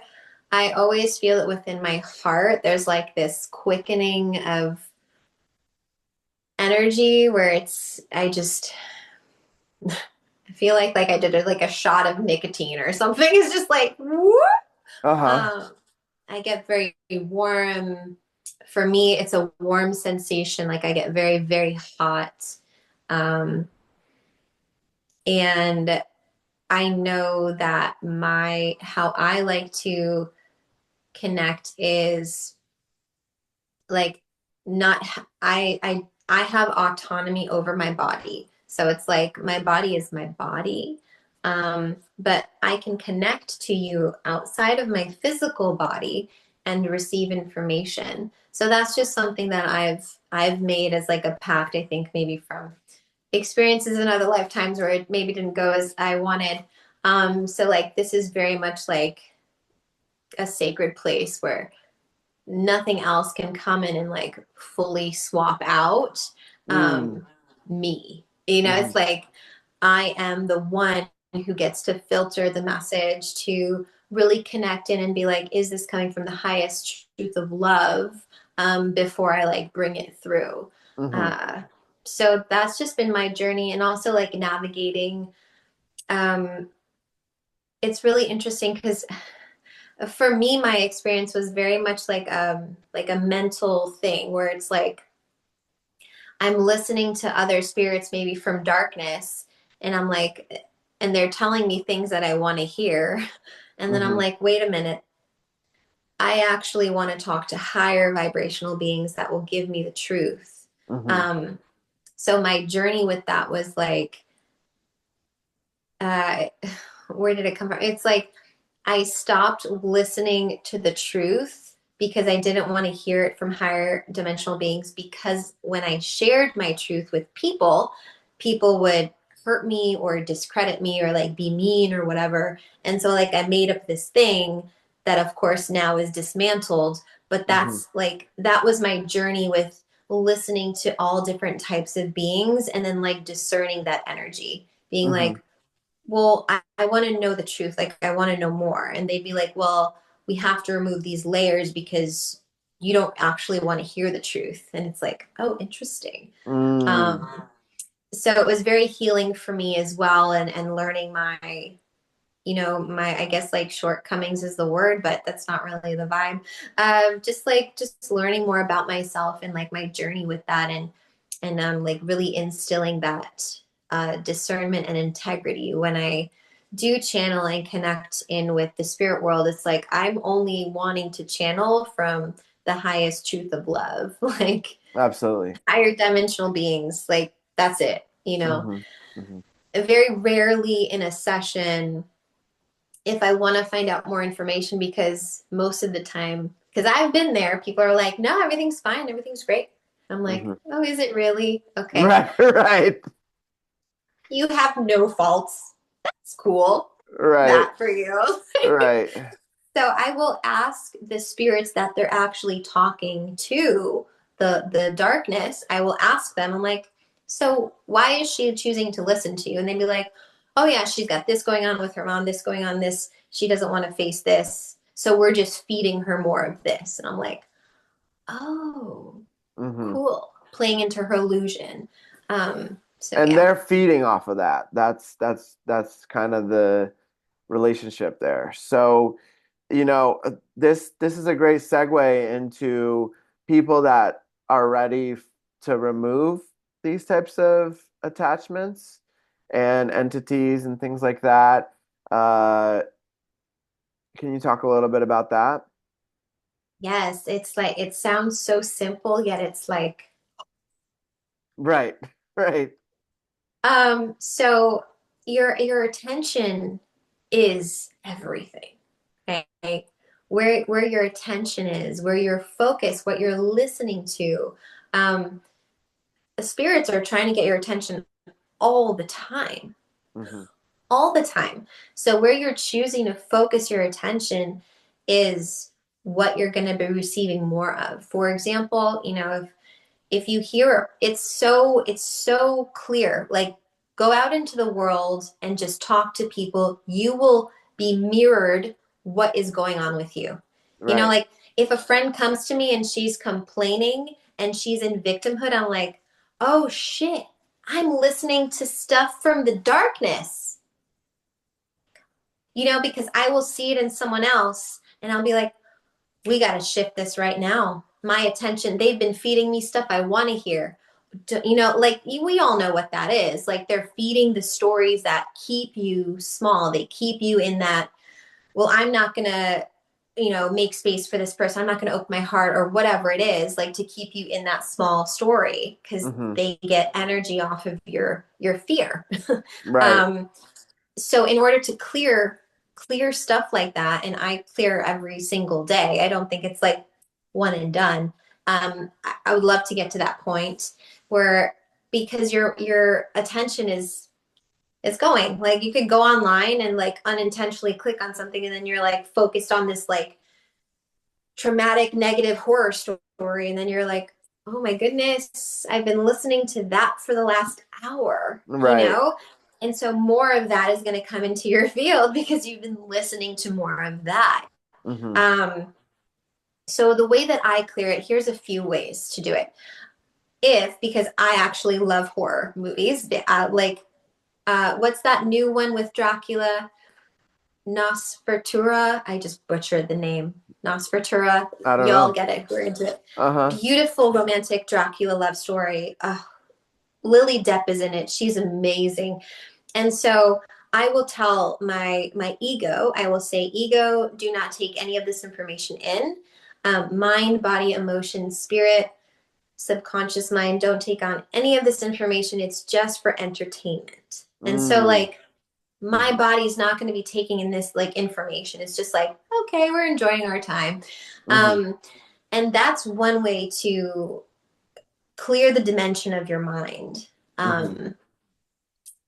I always feel it within my heart. There's like this quickening of energy where I feel like I did like a shot of nicotine or something. It's just like whoop. Uh-huh. Um, I get very warm. For me, it's a warm sensation. Like I get very, very hot. Um, and I know that how I like to connect is like not, I have autonomy over my body. So it's like my body is my body. But I can connect to you outside of my physical body and receive information. So that's just something that I've made as like a pact, I think maybe from experiences in other lifetimes where it maybe didn't go as I wanted. So like this is very much like a sacred place where nothing else can come in and like fully swap out Mm. me. You know, Mm-hmm. it's like I am the one who gets to filter the message to really connect in and be like, is this coming from the highest truth of love before I like bring it through? Mm-hmm. Uh, so that's just been my journey, and also like navigating. Um, it's really interesting because for me, my experience was very much like a mental thing where it's like I'm listening to other spirits maybe from darkness, and I'm like, and they're telling me things that I want to hear. And then I'm Mm-hmm. like, wait a minute. I actually want to talk to higher vibrational beings that will give me the truth. Mm-hmm. Um, so my journey with that was like, uh, where did it come from? It's like I stopped listening to the truth because I didn't want to hear it from higher dimensional beings. Because when I shared my truth with people, people would hurt me or discredit me or like be mean or whatever. And so, like, I made up this thing that, of course, now is dismantled. But Mm-hmm. that's like, that was my journey with listening to all different types of beings and then like discerning that energy, being Mm-hmm. like, well, I want to know the truth. Like, I want to know more. And they'd be like, well, we have to remove these layers because you don't actually want to hear the truth. And it's like, oh, interesting. Mm. So it was very healing for me as well. And learning my, you know, my, I guess like shortcomings is the word, but that's not really the vibe. Just like, just learning more about myself and like my journey with that, and like really instilling that discernment and integrity when I do channel and connect in with the spirit world. It's like I'm only wanting to channel from the highest truth of love, like Absolutely. higher dimensional beings. Like that's it, you know. Mm-hmm. Mm-hmm. Very rarely in a session, if I want to find out more information, because most of the time, because I've been there, people are like, no, everything's fine, everything's great. I'm like, Mm-hmm. oh, is it really? Okay. Right, right, You have no faults. That's cool. right, That for you. right. So I will ask the spirits that they're actually talking to, the darkness. I will ask them. I'm like, so why is she choosing to listen to you? And they'd be like, oh yeah, she's got this going on with her mom, this going on, this. She doesn't want to face this. So we're just feeding her more of this. And I'm like, oh, Mm-hmm. cool. Playing into her illusion. So And yeah. they're feeding off of that. That's kind of the relationship there. So, this is a great segue into people that are ready to remove these types of attachments and entities and things like that. Uh, can you talk a little bit about that? Yes, it's like it sounds so simple, yet it's like Right, right. so your attention is everything. Okay. Where your attention is, where your focus, what you're listening to. Um, the spirits are trying to get your attention all the time. Mm-hmm. All the time. So where you're choosing to focus your attention is what you're going to be receiving more of. For example, you know, if you hear, it's so clear, like go out into the world and just talk to people, you will be mirrored what is going on with you. You know, Right. like if a friend comes to me and she's complaining and she's in victimhood, I'm like, oh shit, I'm listening to stuff from the darkness, you know, because I will see it in someone else and I'll be like, we got to shift this right now. My attention, they've been feeding me stuff I want to hear. You know, like we all know what that is. Like they're feeding the stories that keep you small. They keep you in that, well, I'm not going to, you know, make space for this person. I'm not going to open my heart or whatever it is, like to keep you in that small story because Mm-hmm. they get energy off of your fear. Right. um, So in order to clear stuff like that, and I clear every single day. I don't think it's like one and done. I would love to get to that point where, because your attention is going, like, you could go online and like unintentionally click on something, and then you're like focused on this like traumatic negative horror story, and then you're like, oh my goodness, I've been listening to that for the last hour, you Right. know. And so more of that is going to come into your field because you've been listening to more of that. Mm-hmm. Um so the way that I clear it, here's a few ways to do it. If Because I actually love horror movies, like, what's that new one with Dracula? Nosfertura. I just butchered the name. Nosfertura. I don't Y'all know. get it. We're into it. Uh-huh. Beautiful romantic Dracula love story. Lily Depp is in it. She's amazing. And so I will tell my ego, I will say, ego, do not take any of this information in. Mind, body, emotion, spirit, subconscious mind, don't take on any of this information. It's just for entertainment. And so, Mm. like, my Mm-hmm. body's not going to be taking in this like information. It's just like, okay, we're enjoying our time. Mm-hmm. Um, and that's one way to clear the dimension of your mind. Mm-hmm. Um,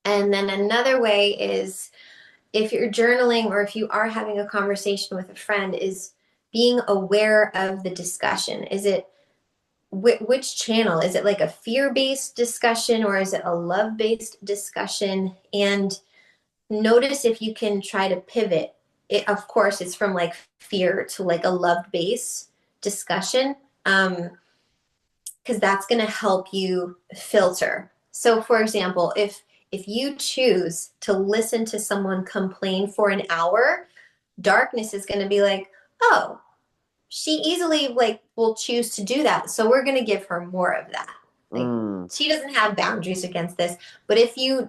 and then another way is, if you're journaling or if you are having a conversation with a friend, is being aware of the discussion. Is it which channel? Is it like a fear-based discussion, or is it a love-based discussion? And notice if you can try to pivot it. Of course, it's from like fear to like a love-based discussion, because that's going to help you filter. So for example, if you choose to listen to someone complain for an hour, darkness is going to be like, oh, she easily like will choose to do that, so we're going to give her more of that. Like, Mm. she doesn't have boundaries against this. But if you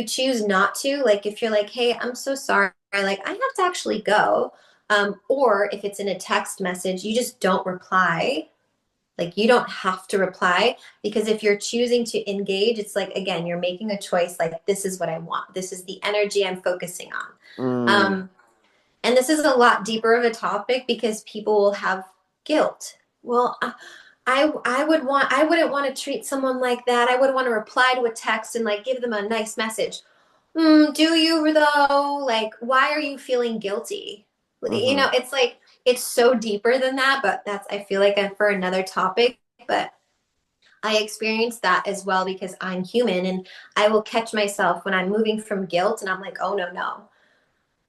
choose not to, like, if you're like, hey, I'm so sorry, like, I have to actually go, or if it's in a text message, you just don't reply. Like, you don't have to reply, because if you're choosing to engage, it's like, again, you're making a choice, like, this is what I want, this is the energy I'm focusing on. Mm. And this is a lot deeper of a topic because people will have guilt. Well, I wouldn't want to treat someone like that. I would want to reply to a text and like give them a nice message. Do you though? Like, why are you feeling guilty? Mm-hmm. It's like, it's so deeper than that, but that's, I feel like, I'm for another topic. But I experience that as well because I'm human, and I will catch myself when I'm moving from guilt and I'm like, oh no, no.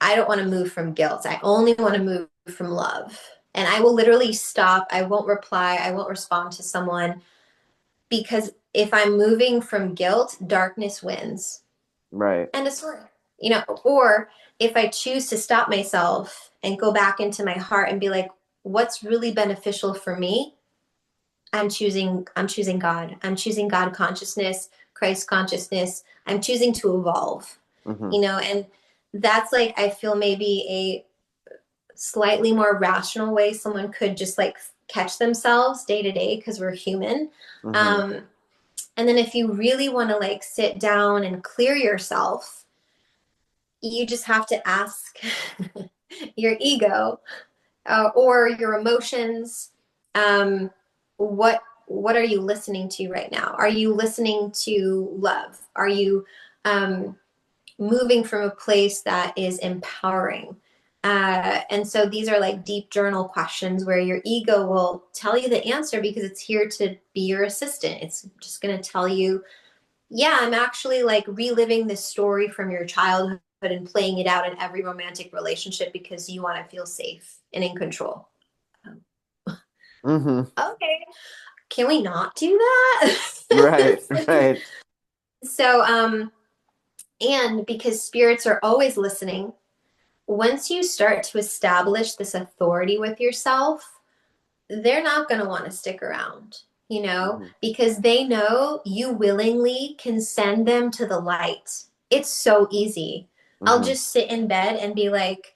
I don't want to move from guilt. I only want to move from love. And I will literally stop. I won't reply. I won't respond to someone, because if I'm moving from guilt, darkness wins. Right. End of story. Or if I choose to stop myself and go back into my heart and be like, what's really beneficial for me? I'm choosing God. I'm choosing God consciousness, Christ consciousness. I'm choosing to evolve. Mm-hmm. And that's, like, I feel maybe a slightly more rational way someone could just like catch themselves day to day, because we're human. Mm-hmm. Um, and then if you really want to like sit down and clear yourself, you just have to ask your ego, or your emotions, um, what are you listening to right now? Are you listening to love? Are you um, moving from a place that is empowering? And so these are like deep journal questions where your ego will tell you the answer because it's here to be your assistant. It's just going to tell you, yeah, I'm actually like reliving this story from your childhood and playing it out in every romantic relationship because you want to feel safe and in control. Um, Mm-hmm. okay, can we not do that? Right. Right. So, and because spirits are always listening, once you start to establish this authority with yourself, they're not going to want to stick around, Mm-hmm. because they know you willingly can send them to the light. It's so easy. I'll Mm-hmm. just sit in bed and be like,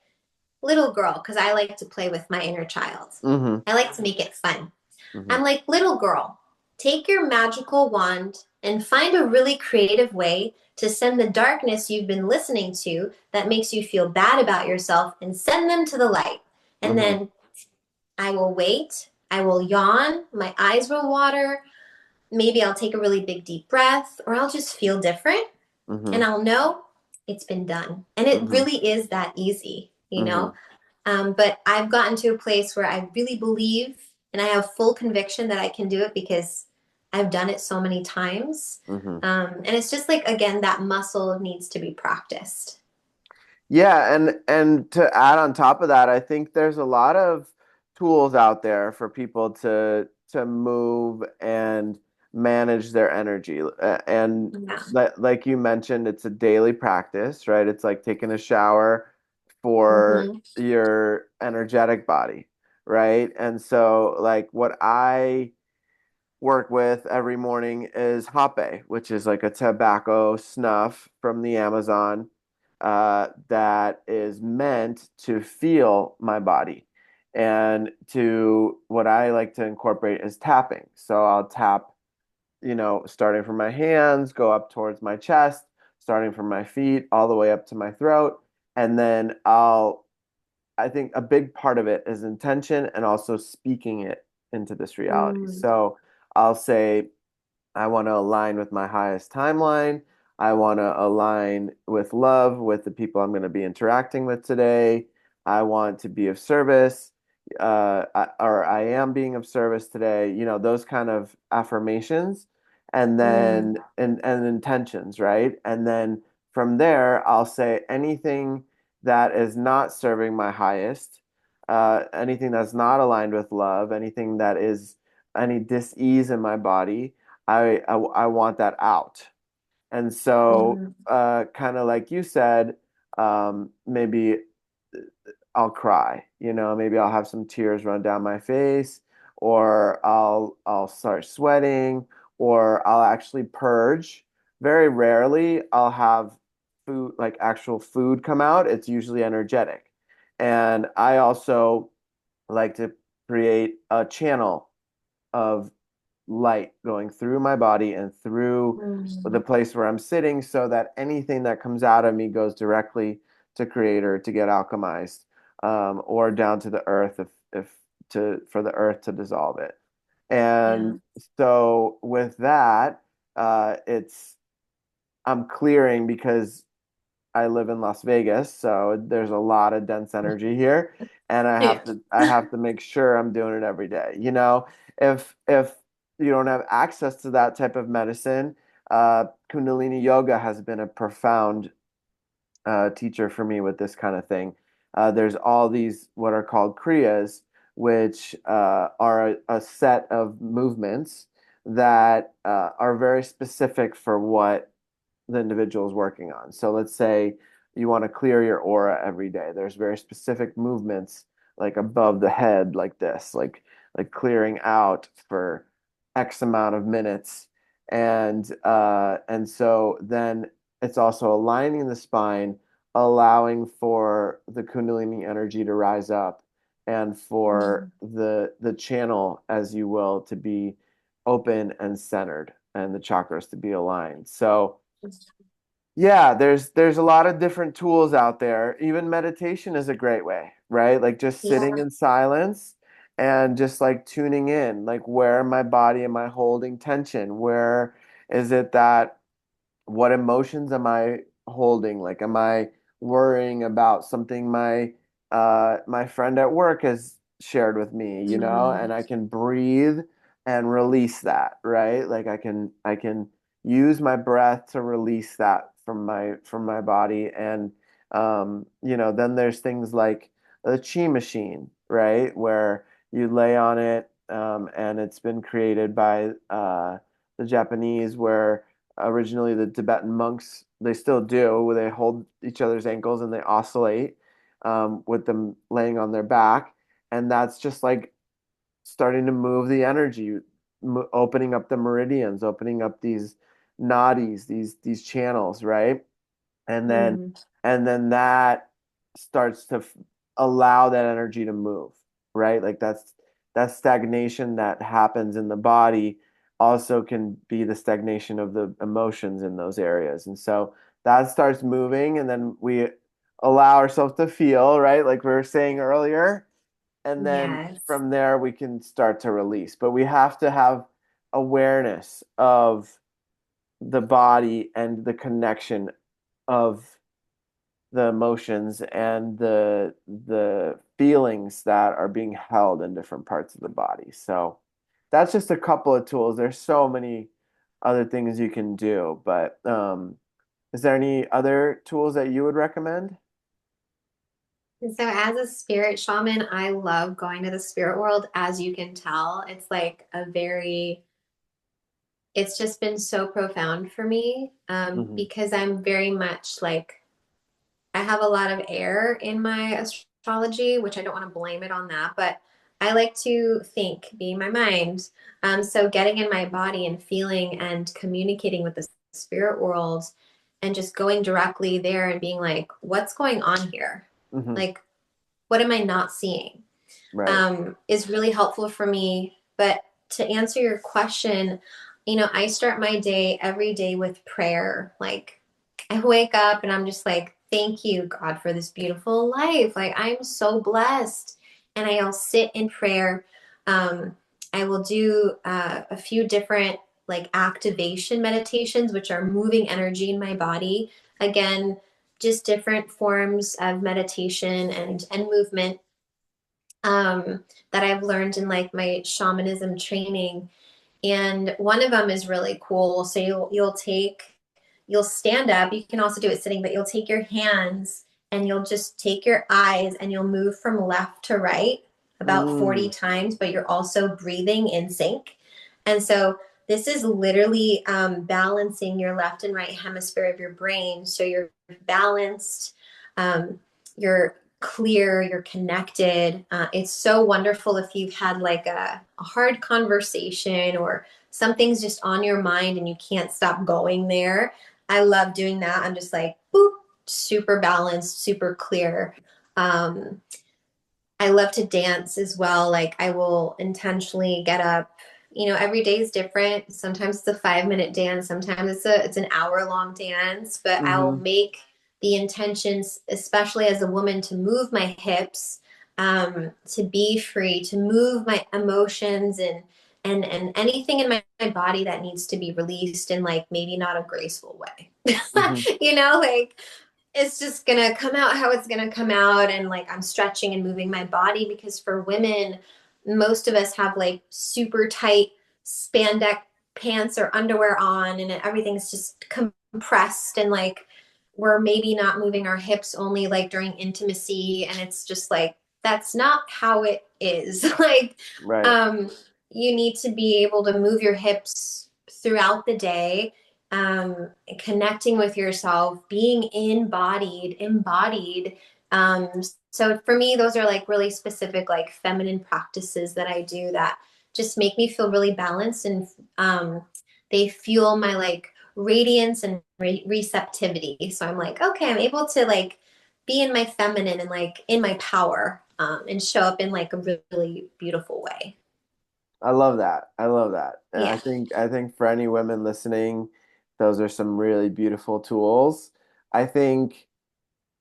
little girl, because I like to play with my inner child. Mm-hmm. I like to make it fun. Mm-hmm. I'm like, little girl, take your magical wand and find a really creative way to send the darkness you've been listening to that makes you feel bad about yourself and send them to the light. And Hmm. then I will wait. I will yawn. My eyes will water. Maybe I'll take a really big deep breath, or I'll just feel different Hmm. and I'll know it's been done. And it Hmm. really is that easy, you Hmm. know? But I've gotten to a place where I really believe and I have full conviction that I can do it because I've done it so many times. Hmm. And it's just like, again, that muscle needs to be practiced. Yeah, and to add on top of that, I think there's a lot of tools out there for people to move and manage their energy. And Yeah. like you mentioned, it's a daily practice, right? It's like taking a shower for Mm-hmm. your energetic body, right? And so like what I work with every morning is hape, which is like a tobacco snuff from the Amazon that is meant to feel my body. And to what I like to incorporate is tapping. So I'll tap, starting from my hands, go up towards my chest, starting from my feet, all the way up to my throat. And then I think a big part of it is intention and also speaking it into this reality. Mm. So I'll say, I want to align with my highest timeline. I want to align with love with the people I'm going to be interacting with today. I want to be of service, or I am being of service today. Those kind of affirmations, and Mm. then and intentions, right? And then from there, I'll say anything that is not serving my highest, anything that's not aligned with love, anything that is any dis-ease in my body. I want that out. And so, Mm. kind of like you said, maybe I'll cry, maybe I'll have some tears run down my face, or I'll start sweating, or I'll actually purge. Very rarely I'll have food, like actual food come out. It's usually energetic. And I also like to create a channel of light going through my body and through the Mm. place where I'm sitting so that anything that comes out of me goes directly to creator to get alchemized, or down to the earth if to for the earth to dissolve it. Yeah. And so with that, it's I'm clearing because I live in Las Vegas, so there's a lot of dense energy here, and Yeah. I have to make sure I'm doing it every day. If you don't have access to that type of medicine, Kundalini yoga has been a profound teacher for me with this kind of thing. There's all these what are called kriyas, which are a set of movements that are very specific for what the individual is working on. So let's say you want to clear your aura every day. There's very specific movements like above the head, like this, like clearing out for X amount of minutes. And so then it's also aligning the spine, allowing for the Kundalini energy to rise up and for Mm. the channel, as you will, to be open and centered and the chakras to be aligned. So yeah, there's a lot of different tools out there. Even meditation is a great way, right? Like just sitting Yeah. in silence and just like tuning in, like where in my body am I holding tension? Where is it that what emotions am I holding? Like, am I worrying about something my friend at work has shared with me, Mm. and I can breathe and release that, right? Like I can use my breath to release that from my body. And then there's things like the chi machine, right? Where you lay on it, and it's been created by the Japanese, where originally the Tibetan monks, they still do, where they hold each other's ankles and they oscillate, with them laying on their back. And that's just like starting to move the energy, opening up the meridians, opening up these nadis, these channels, right? And then Mm. and then that starts to allow that energy to move, right? Like that's that stagnation that happens in the body, also can be the stagnation of the emotions in those areas. And so that starts moving, and then we allow ourselves to feel, right? Like we were saying earlier. And then Yes. from there, we can start to release. But we have to have awareness of the body and the connection of the emotions and the feelings that are being held in different parts of the body. So that's just a couple of tools. There's so many other things you can do, but is there any other tools that you would recommend? And so, as a spirit shaman, I love going to the spirit world. As you can tell, it's like it's just been so profound for me Hmm. because I'm very much like, I have a lot of air in my astrology, which I don't want to blame it on that, but I like to think, being my mind. So getting in my body and feeling and communicating with the spirit world and just going directly there and being like, what's going on here? Hmm. Like, what am I not seeing? Right. Is really helpful for me. But to answer your question, I start my day every day with prayer. Like, I wake up and I'm just like, thank you, God, for this beautiful life. Like, I'm so blessed. And I'll sit in prayer. Um, I will do a few different like activation meditations, which are moving energy in my body. Again, just different forms of meditation and movement that I've learned in like my shamanism training. And one of them is really cool. So you'll stand up. You can also do it sitting, but you'll take your hands and you'll just take your eyes and you'll move from left to right about 40 Mm. times, but you're also breathing in sync. And so this is literally balancing your left and right hemisphere of your brain. So you're balanced, you're clear, you're connected. It's so wonderful if you've had like a hard conversation or something's just on your mind and you can't stop going there. I love doing that. I'm just like, boop, super balanced, super clear. Um, I love to dance as well. Like I will intentionally get up. Every day is different. Sometimes it's a 5 minute dance. Sometimes it's an hour long dance. But I'll Hmm. make the intentions, especially as a woman, to move my hips, to be free, to move my emotions and anything in my body that needs to be released in like maybe not a graceful way. Hmm. Like it's just gonna come out how it's gonna come out, and like I'm stretching and moving my body because for women, most of us have like super tight spandex pants or underwear on and everything's just compressed, and like we're maybe not moving our hips only like during intimacy, and it's just like that's not how it is. Like Right. um you need to be able to move your hips throughout the day, connecting with yourself, being embodied. Um, so for me, those are like really specific, like feminine practices that I do that just make me feel really balanced, and they fuel my like radiance and receptivity. So I'm like, okay, I'm able to like be in my feminine and like in my power, and show up in like a really beautiful way. I love that. I love that. And Yeah. I think for any women listening, those are some really beautiful tools. I think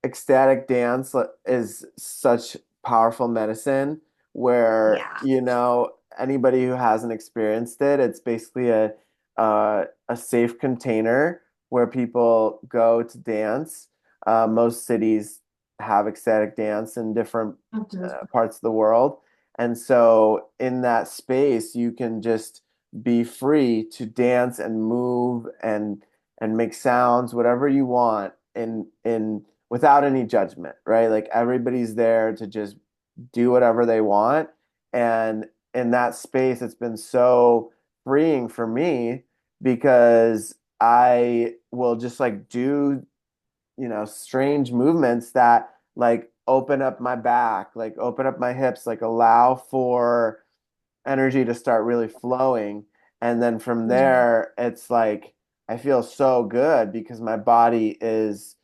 ecstatic dance is such powerful medicine where, Yeah. anybody who hasn't experienced it, it's basically a safe container where people go to dance. Most cities have ecstatic dance in different Mhm. parts of the world. And so in that space, you can just be free to dance and move and make sounds, whatever you want in without any judgment, right? Like everybody's there to just do whatever they want. And in that space, it's been so freeing for me because I will just like do, strange movements that like open up my back, like open up my hips, like allow for energy to start really flowing. And then from Mhm. there, it's like I feel so good because my body is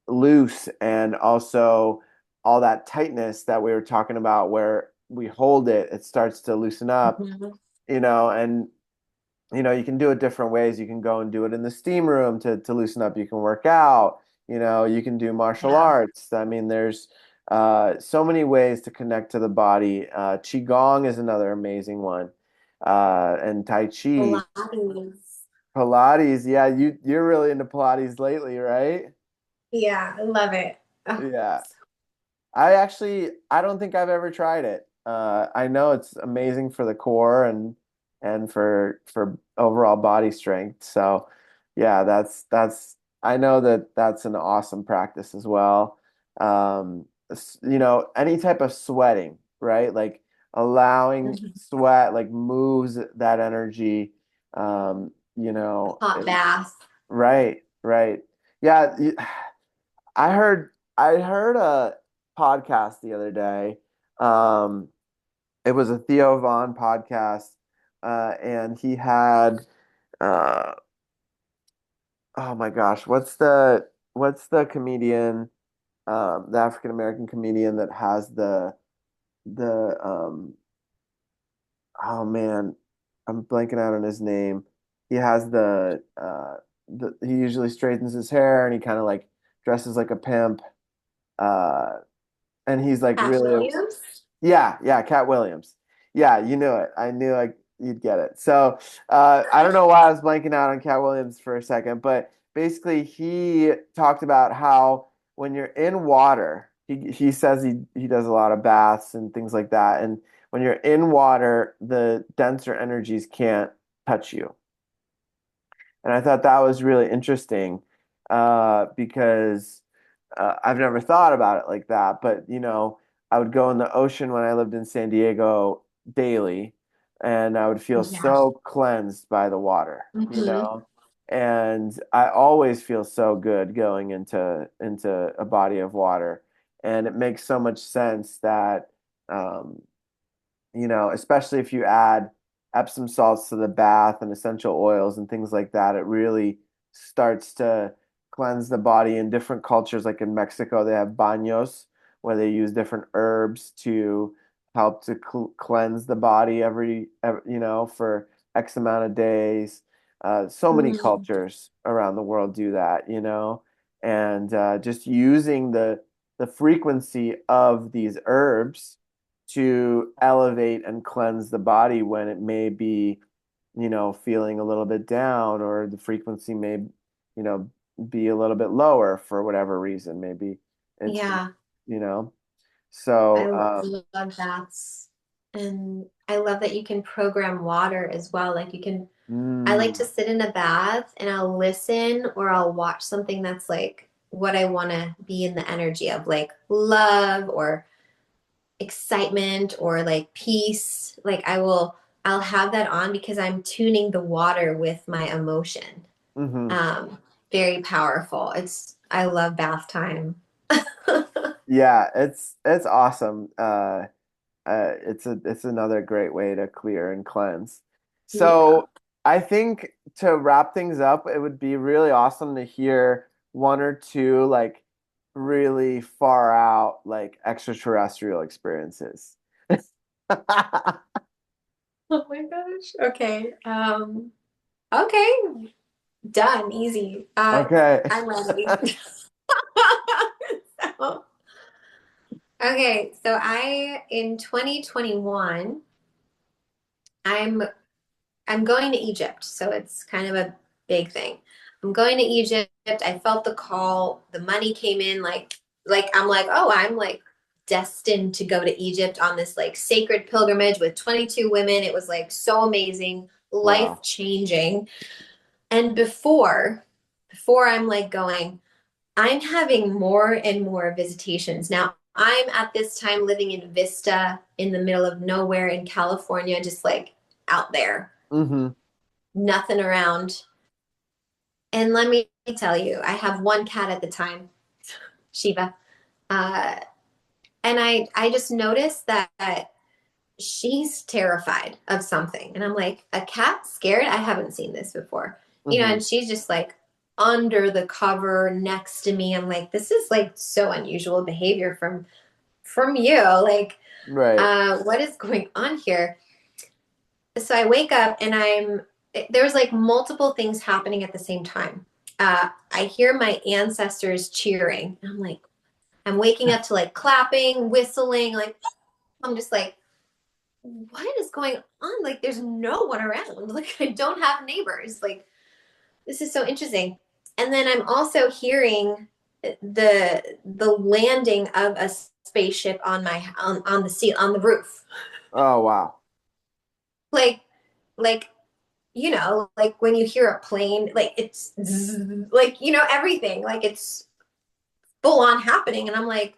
loose, and also all that tightness that we were talking about where we hold it, it starts to loosen up, Mhm. and you can do it different ways. You can go and do it in the steam room to loosen up. You can work out. You can do martial Yeah. arts. I mean, there's so many ways to connect to the body. Qigong is another amazing one, and Tai Chi, Pilates. Pilates. Yeah, you're really into Pilates lately, right? Yeah, I love it. Oh, Yeah. I don't think I've ever tried it. I know it's amazing for the core and for overall body strength. So yeah, I know that that's an awesome practice as well. Any type of sweating, right? Like allowing mhm. sweat like moves that energy. Um, you know, Hot bath. right, right. Yeah, I heard a podcast the other day. Um, it was a Theo Vaughn podcast, and he had uh, oh my gosh, what's the comedian, the African American comedian that has the oh man, I'm blanking out on his name. He has he usually straightens his hair and he kind of like dresses like a pimp. Uh, and he's like Cat really Williams. yeah, yeah, Cat Williams. Yeah, you knew it. I knew you'd get it. So I don't know why I was blanking out on Cat Williams for a second, but basically he talked about how when you're in water, he says he does a lot of baths and things like that, and when you're in water, the denser energies can't touch you. And I thought that was really interesting because I've never thought about it like that. But, I would go in the ocean when I lived in San Diego daily, and I would feel Yeah. so cleansed by the water, you Hmm. know? And I always feel so good going into a body of water. And it makes so much sense that um, especially if you add Epsom salts to the bath and essential oils and things like that, it really starts to cleanse the body. In different cultures, like in Mexico, they have baños where they use different herbs to help to cleanse the body for X amount of days. So many Mm. cultures around the world do that, and just using the frequency of these herbs to elevate and cleanse the body when it may be, feeling a little bit down or the frequency may, be a little bit lower for whatever reason. Maybe it's, Yeah, you know, I so, love baths. And I love that you can program water as well. Like you can, I like mm, to sit in a bath and I'll listen or I'll watch something that's like what I want to be in the energy of, like love or excitement or like peace. Like I'll have that on because I'm tuning the water with my emotion. hmm Um, Very powerful. I love bath time. yeah, it's awesome. It's another great way to clear and cleanse. Yeah. So I think to wrap things up, it would be really awesome to hear one or two like really far out like extraterrestrial experiences. Oh my gosh. Okay. Okay. Done. Easy. Okay. I'm ready. So, okay. So in 2021, I'm I'm going to Egypt, so it's kind of a big thing. I'm going to Egypt. I felt the call. The money came in like I'm like, "Oh, I'm like destined to go to Egypt on this like sacred pilgrimage with 22 women." It was like so amazing, Wow. life-changing. And before I'm like going, I'm having more and more visitations. Now, I'm at this time living in Vista in the middle of nowhere in California, just like out there, hmm nothing around. And let me tell you, I have one cat at the time, Shiva. Uh, and I just noticed that she's terrified of something. And I'm like, a cat scared? I haven't seen this before. hmm And she's just like under the cover next to me. I'm like, this is like so unusual behavior from you. Like, Right. what is going on here? So I wake up and I'm there was like multiple things happening at the same time. I hear my ancestors cheering. I'm like, I'm waking up to like clapping, whistling, like I'm just like, what is going on? Like, there's no one around. Like, I don't have neighbors. Like, this is so interesting. And then I'm also hearing the landing of a spaceship on my on the sea on the roof. Oh, wow. Like like like when you hear a plane, like it's zzz, like everything, like it's full on happening, and I'm like,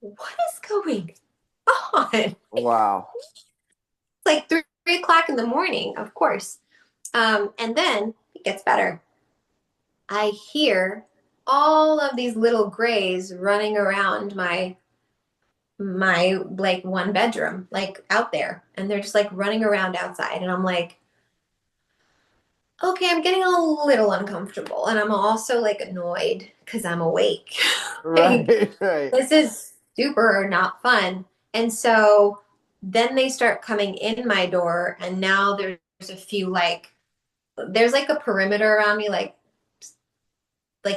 what is going on? It's Wow. like 3 o'clock in the morning, of course. And then it gets better. I hear all of these little grays running around my like one bedroom, like out there, and they're just like running around outside, and I'm like, okay, I'm getting a little uncomfortable, and I'm also like annoyed because I'm awake. Like, Right, right. this is super not fun. And so then they start coming in my door, and now there's a few like there's like a perimeter around me, like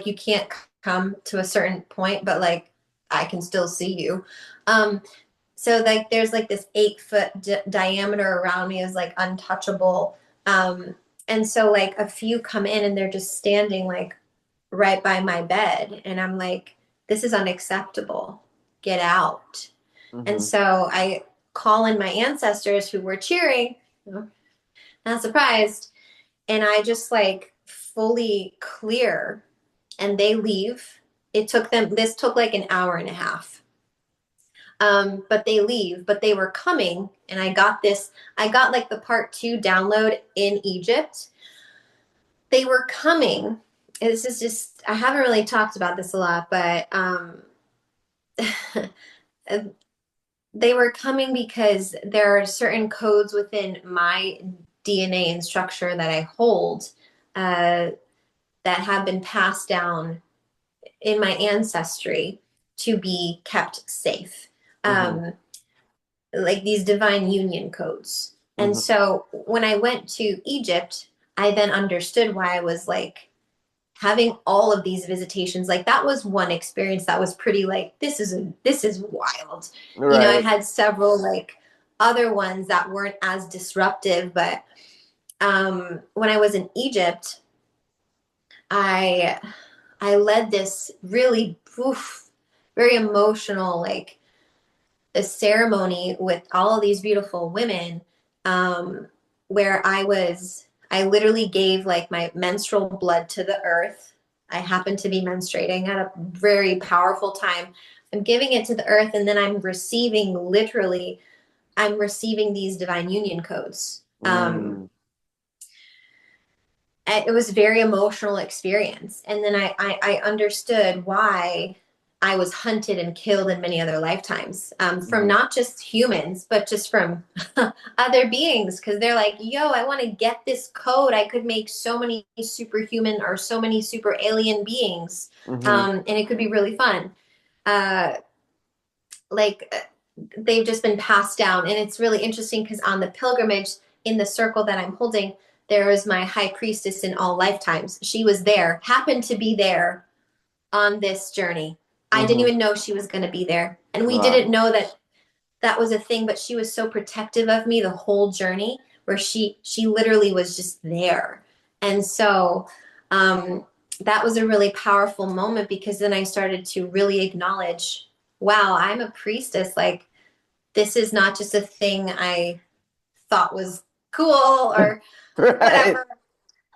you can't come to a certain point, but like I can still see you. Um, so like there's like this 8 foot diameter around me is like untouchable. And so like a few come in and they're just standing like right by my bed, and I'm like, this is unacceptable. Get out. And Hmm. so I call in my ancestors who were cheering, not surprised, and I just like fully clear, and they leave. This took like an hour and a half. But they leave, but they were coming, and I got like the part 2 download in Egypt. They were coming. This is just, I haven't really talked about this a lot, but they were coming because there are certain codes within my DNA and structure that I hold uh, that have been passed down in my ancestry to be kept safe. Hmm. Um, like these divine union codes. And Hmm. so when I went to Egypt, I then understood why I was like having all of these visitations. Like that was one experience that was pretty like this is wild. I Right. had several like other ones that weren't as disruptive, but when I was in Egypt, I I led this really very emotional like a ceremony with all of these beautiful women, um, where I literally gave like my menstrual blood to the earth. I happened to be menstruating at a very powerful time. I'm giving it to the earth, and then I'm receiving these divine union codes. Mm. It was a very emotional experience. And then I understood why I was hunted and killed in many other lifetimes, from Hmm. not just humans, but just from other beings. Because they're like, yo, I want to get this code. I could make so many superhuman or so many super alien beings. Hmm. And it could be really fun. Uh, like they've just been passed down. And it's really interesting because on the pilgrimage in the circle that I'm holding, there is my high priestess in all lifetimes. She was there, happened to be there on this journey. I didn't Hmm. even know she was going to be there. And we Wow. didn't know that that was a thing, but she was so protective of me the whole journey, where she literally was just there. And so um, that was a really powerful moment, because then I started to really acknowledge, wow, I'm a priestess. Like, this is not just a thing I thought was cool or Right. whatever.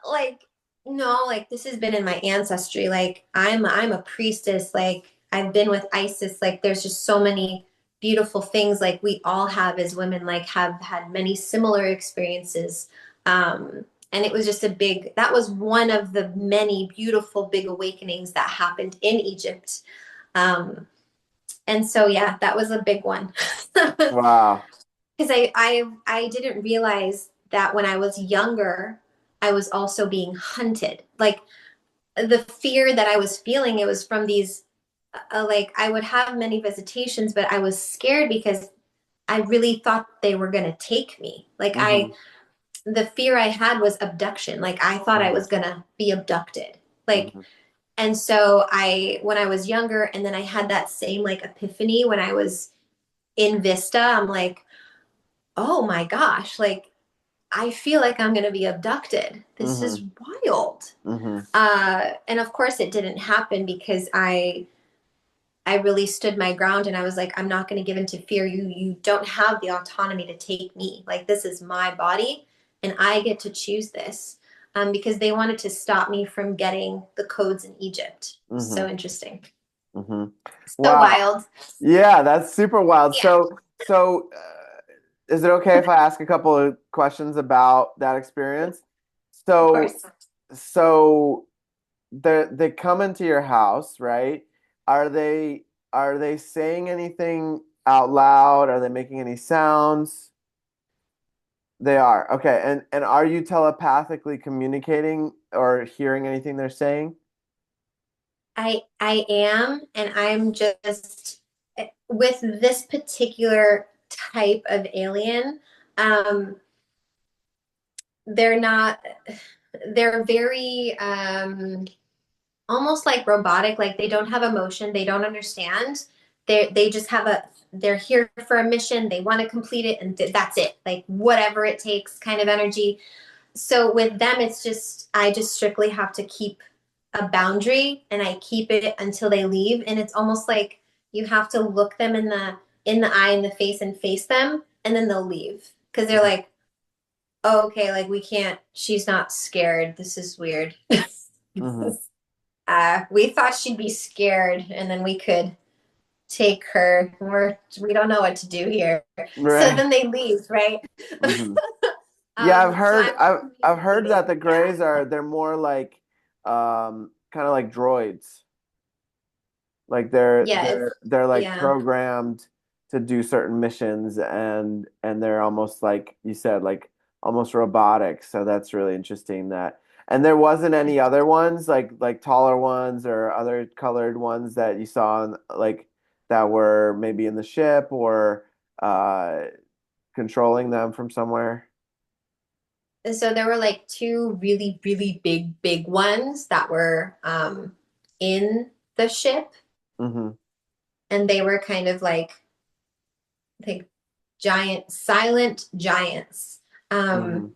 Like, no, like this has been in my ancestry. Like, I'm a priestess. Like, I've been with Isis. Like, there's just so many beautiful things like we all have as women, like have had many similar experiences. And it was just that was one of the many beautiful big awakenings that happened in Egypt. And so yeah, that was a big one. Wow. Because I didn't realize that when I was younger, I was also being hunted. Like the fear that I was feeling, it was from these like I would have many visitations, but I was scared because I really thought they were going to take me. Like Hmm. the fear I had was abduction. Like I thought I Mhm. was gonna be abducted. Like, Mhm. and so when I was younger, and then I had that same like epiphany when I was in Vista, I'm like, oh my gosh, like I feel like I'm gonna be abducted. This is Mhm. wild. Mhm. And of course it didn't happen because I really stood my ground and I was like, I'm not going to give into fear. You don't have the autonomy to take me. Like this is my body and I get to choose this. Because they wanted to stop me from getting the codes in Egypt. So Mhm. interesting. Mhm. So Wow. wild. Yeah, that's super wild. Yeah, So, is it okay if I ask a couple of questions about that experience? of So, course. so they come into your house, right? Are they are they saying anything out loud? Are they making any sounds? They are. Okay. And are you telepathically communicating or hearing anything they're saying? I am, and I'm just with this particular type of alien. Um, they're not. They're very almost like robotic, like they don't have emotion, they don't understand. They just have a they're here for a mission, they want to complete it, and that's it. Like whatever it takes kind of energy. So with them it's just I just strictly have to keep a boundary and I keep it until they leave. And it's almost like you have to look them in the eye, in the face, and face them, and then they'll leave because they're like, oh, okay, like we can't, she's not scared, this is weird. Mm-hmm. We thought she'd be scared, and then we could take her. We don't know what to do here. So Right. then they leave, right? Mm-hmm. Yeah, So I'm I've heard that communicating. the Yeah. Greys are they're more like kind of like droids. Like Yeah. they're like Yeah. programmed to do certain missions and they're almost like you said like almost robotic. So that's really interesting that. And there wasn't any other ones like taller ones or other colored ones that you saw like that were maybe in the ship or uh controlling them from somewhere. And so there were like two really, really big ones that were in the ship, Hmm. and they were kind of like, I think, giant, silent giants. Um,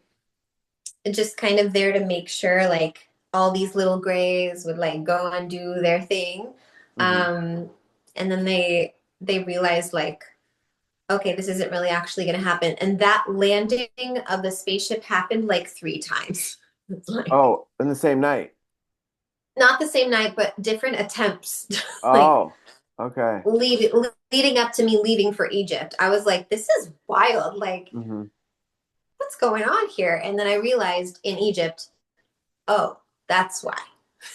Hmm. just kind of there to make sure like all these little grays would like go and do their thing. Hmm. Um, and then they realized like, okay, this isn't really actually going to happen. And that landing of the spaceship happened like three times. It's like Oh, in the same night. not the same night, but different attempts, like Oh, okay. leading up to me leaving for Egypt. I was like, this is wild. Like, Hmm. what's going on here? And then I realized in Egypt, oh, that's why.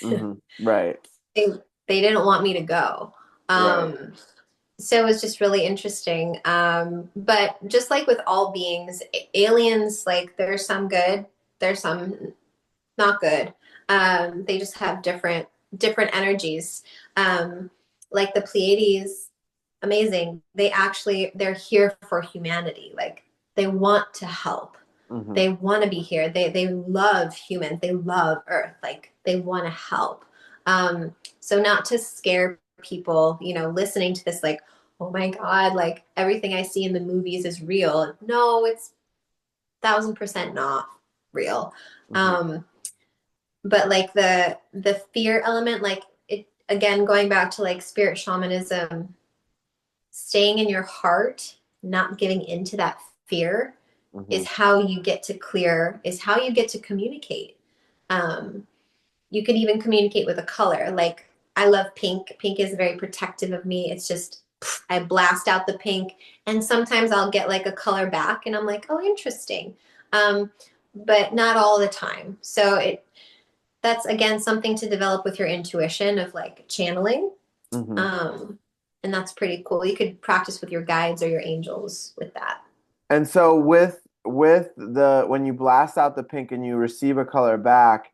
Hmm. Right. they they didn't want me to go. Right. So it was just really interesting. But just like with all beings, aliens, like there's some good, there's some not good. They just have different energies. Um, like the Pleiades, amazing. They're here for humanity. Like they want to help. Hmm. They want to be here. They love humans. They love Earth. Like they want to help. So not to scare people, listening to this like, oh my God, like everything I see in the movies is real. No, it's 1,000% not real. Hmm. Um, but like the fear element, like it again, going back to like spirit shamanism, staying in your heart, not giving into that fear Hmm. is how you get to clear, is how you get to communicate. Um, you could even communicate with a color. Like I love pink. Pink is very protective of me. It's just I blast out the pink, and sometimes I'll get like a color back, and I'm like, oh, interesting. Um, but not all the time. So that's again something to develop with your intuition of like channeling. Hmm. Um, and that's pretty cool. You could practice with your guides or your angels with that. And so with the when you blast out the pink and you receive a color back,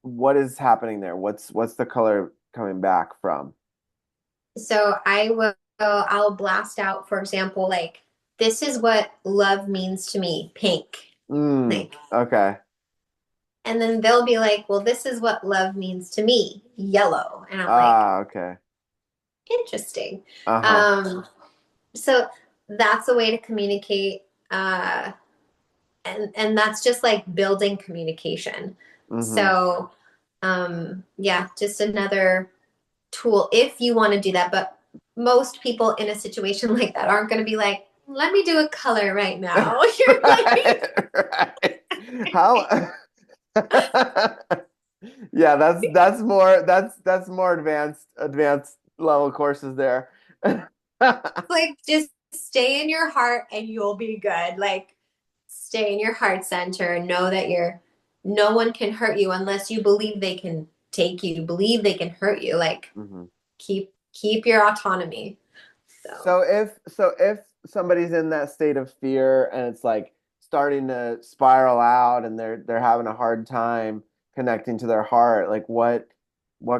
what is happening there? What's the color coming back from? So I'll blast out, for example, like this is what love means to me, pink. Mm, Like, okay. and then they'll be like, well, this is what love means to me, yellow. And I'm like, Ah, okay. interesting. Uh-huh. Um, so that's a way to communicate. And that's just like building communication. Mm-hmm. So, yeah, just another tool if you want to do that. But most people in a situation like that aren't going to be like, let me do a color right now. You're Right, right. How Yeah, that's more advanced level courses there. like, just stay in your heart and you'll be good. Like, stay in your heart center. Know that no one can hurt you unless you believe they can take you, believe they can hurt you. Like, Mhm. keep your autonomy. So, So if somebody's in that state of fear and it's like starting to spiral out and they're having a hard time connecting to their heart, like what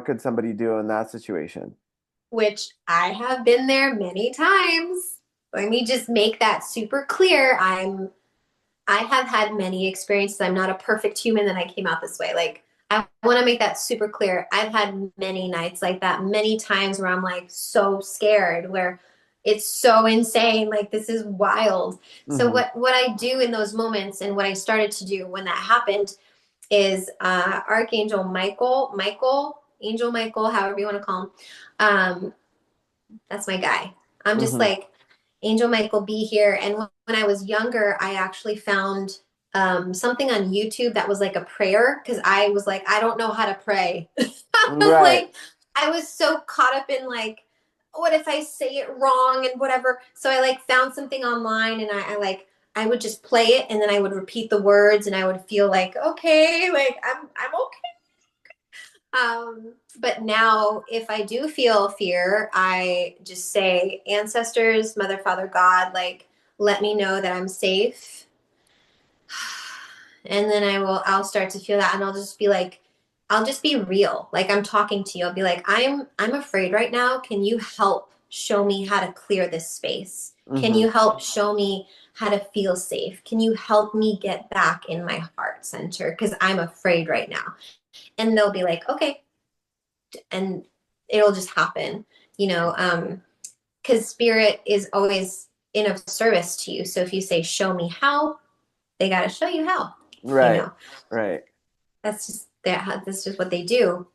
could somebody do in that situation? which I have been there many times. Let me just make that super clear. I have had many experiences. I'm not a perfect human that I came out this way. Like, I want to make that super clear. I've had many nights like that, many times where I'm like so scared, where it's so insane. Like, this is wild. So Hmm. what I do in those moments, and what I started to do when that happened, is Archangel Angel Michael, however you want to call him. That's my guy. I'm just Hmm. like, Angel Michael, be here. And when I was younger, I actually found something on YouTube that was like a prayer, because I was like, I don't know how to pray. I was Right, like, I was so caught up in like, what if I say it wrong and whatever. So I like found something online, and I would just play it, and then I would repeat the words, and I would feel like, okay, like I'm okay. But now, if I do feel fear, I just say, ancestors, Mother, Father, God, like, let me know that I'm safe. And then I'll start to feel that, and I'll just be like, I'll just be real. Like, I'm talking to you. I'll be like, I'm afraid right now. Can you help show me how to clear this space? Can hmm, you help show me how to feel safe? Can you help me get back in my heart center? Because I'm afraid right now. And they'll be like, okay, and it'll just happen, you know, because spirit is always in of service to you. So if you say, show me how, they got to show you how, you right, know. right. That's just what they do.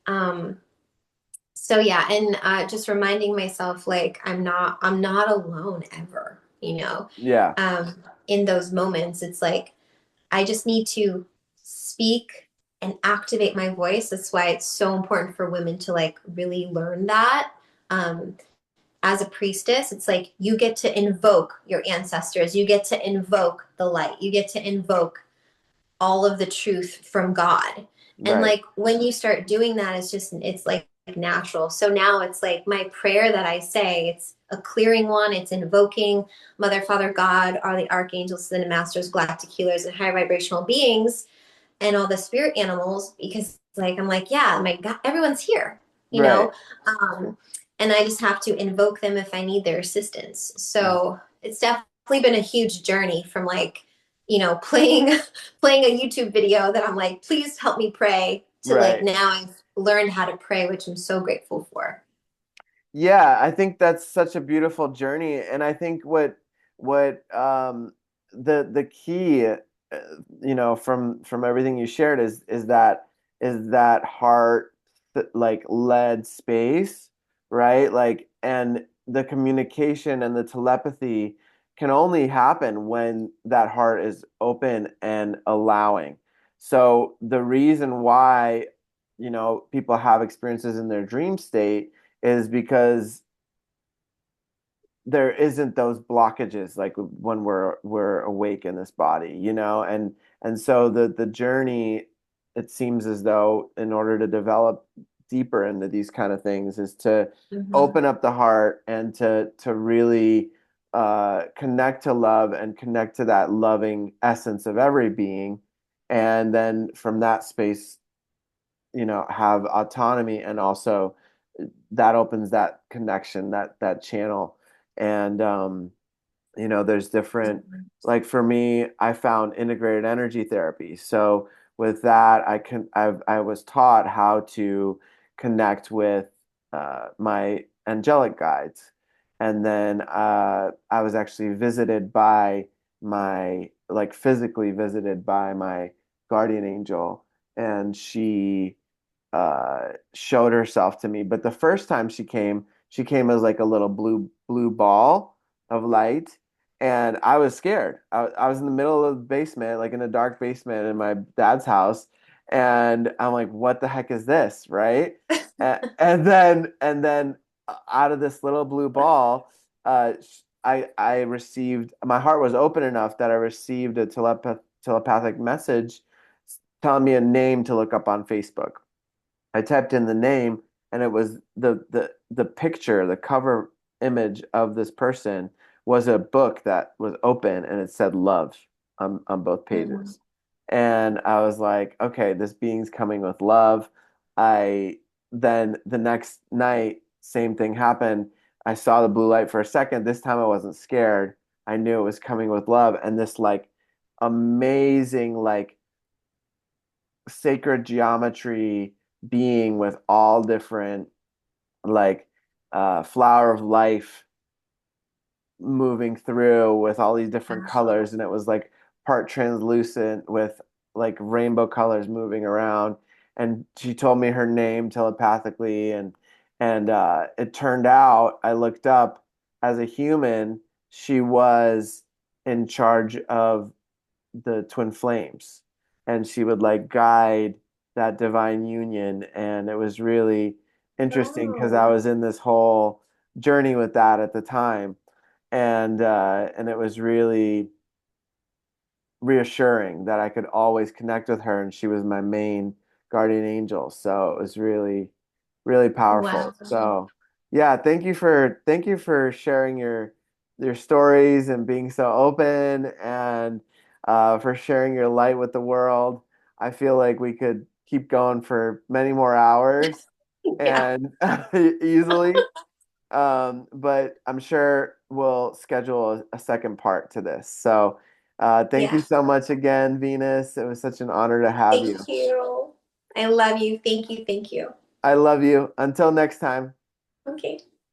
So yeah, and just reminding myself, like, I'm not alone ever, you know. Yeah, In those moments, it's like I just need to speak and activate my voice. That's why it's so important for women to like really learn that. Um, as a priestess, it's like you get to invoke your ancestors, you get to invoke the light, you get to invoke all of the truth from God. And right, like when you start doing that, it's like natural. So now it's like my prayer that I say, it's a clearing one, it's invoking Mother, Father, God, are the archangels, the masters, galactic healers, and high vibrational beings, and all the spirit animals, because like I'm like, yeah, my God, everyone's here, you right. know. Um, and I just have to invoke them if I need their assistance. So it's definitely been a huge journey from like, playing playing a YouTube video that I'm like, please help me pray, to like Right. now I've learned how to pray, which I'm so grateful for. Yeah, I think that's such a beautiful journey, and I think what the key, from everything you shared is that heart like led space, right? Like, and the communication and the telepathy can only happen when that heart is open and allowing. So the reason why, people have experiences in their dream state is because there isn't those blockages like when we're awake in this body, and so the journey, it seems as though in order to develop deeper into these kind of things is to Mm-hmm. open up the heart and to really connect to love and connect to that loving essence of every being, and then from that space, have autonomy, and also that opens that connection, that channel. And There's different, like for me, I found integrated energy therapy. So with that, I was taught how to connect with my angelic guides. And then I was actually visited by like physically visited by my guardian angel, and she showed herself to me. But the first time she came as like a little blue ball of light, and I was scared. I was in the middle of the basement, like in a dark basement in my dad's house, and I'm like, "What the heck is this?" Right? And then out of this little blue ball, I received, my heart was open enough that I received a telepathic message telling me a name to look up on Facebook. I typed in the name, and it was the picture, the cover image of this person was a book that was open, and it said love on both Mm. pages. And I was like, okay, this being's coming with love. I Then the next night, same thing happened. I saw the blue light for a second. This time I wasn't scared. I knew it was coming with love, and this like amazing like sacred geometry being with all different like flower of life moving through with all these different colors, and it was like part translucent with like rainbow colors moving around. And she told me her name telepathically, and it turned out, I looked up, as a human she was in charge of the twin flames, and she would like guide that divine union. And it was really interesting because I Oh, was in this whole journey with that at the time, and it was really reassuring that I could always connect with her, and she was my main guardian angel. So it was really, really wow. powerful. So yeah, thank you for sharing your stories and being so open, and for sharing your light with the world. I feel like we could keep going for many more hours Yeah. and easily. But I'm sure we'll schedule a second part to this. So, thank you Yeah. so much again, Venus. It was such an honor to have Thank you. you. I love you. Thank you. Thank you. I love you. Until next time. Okay.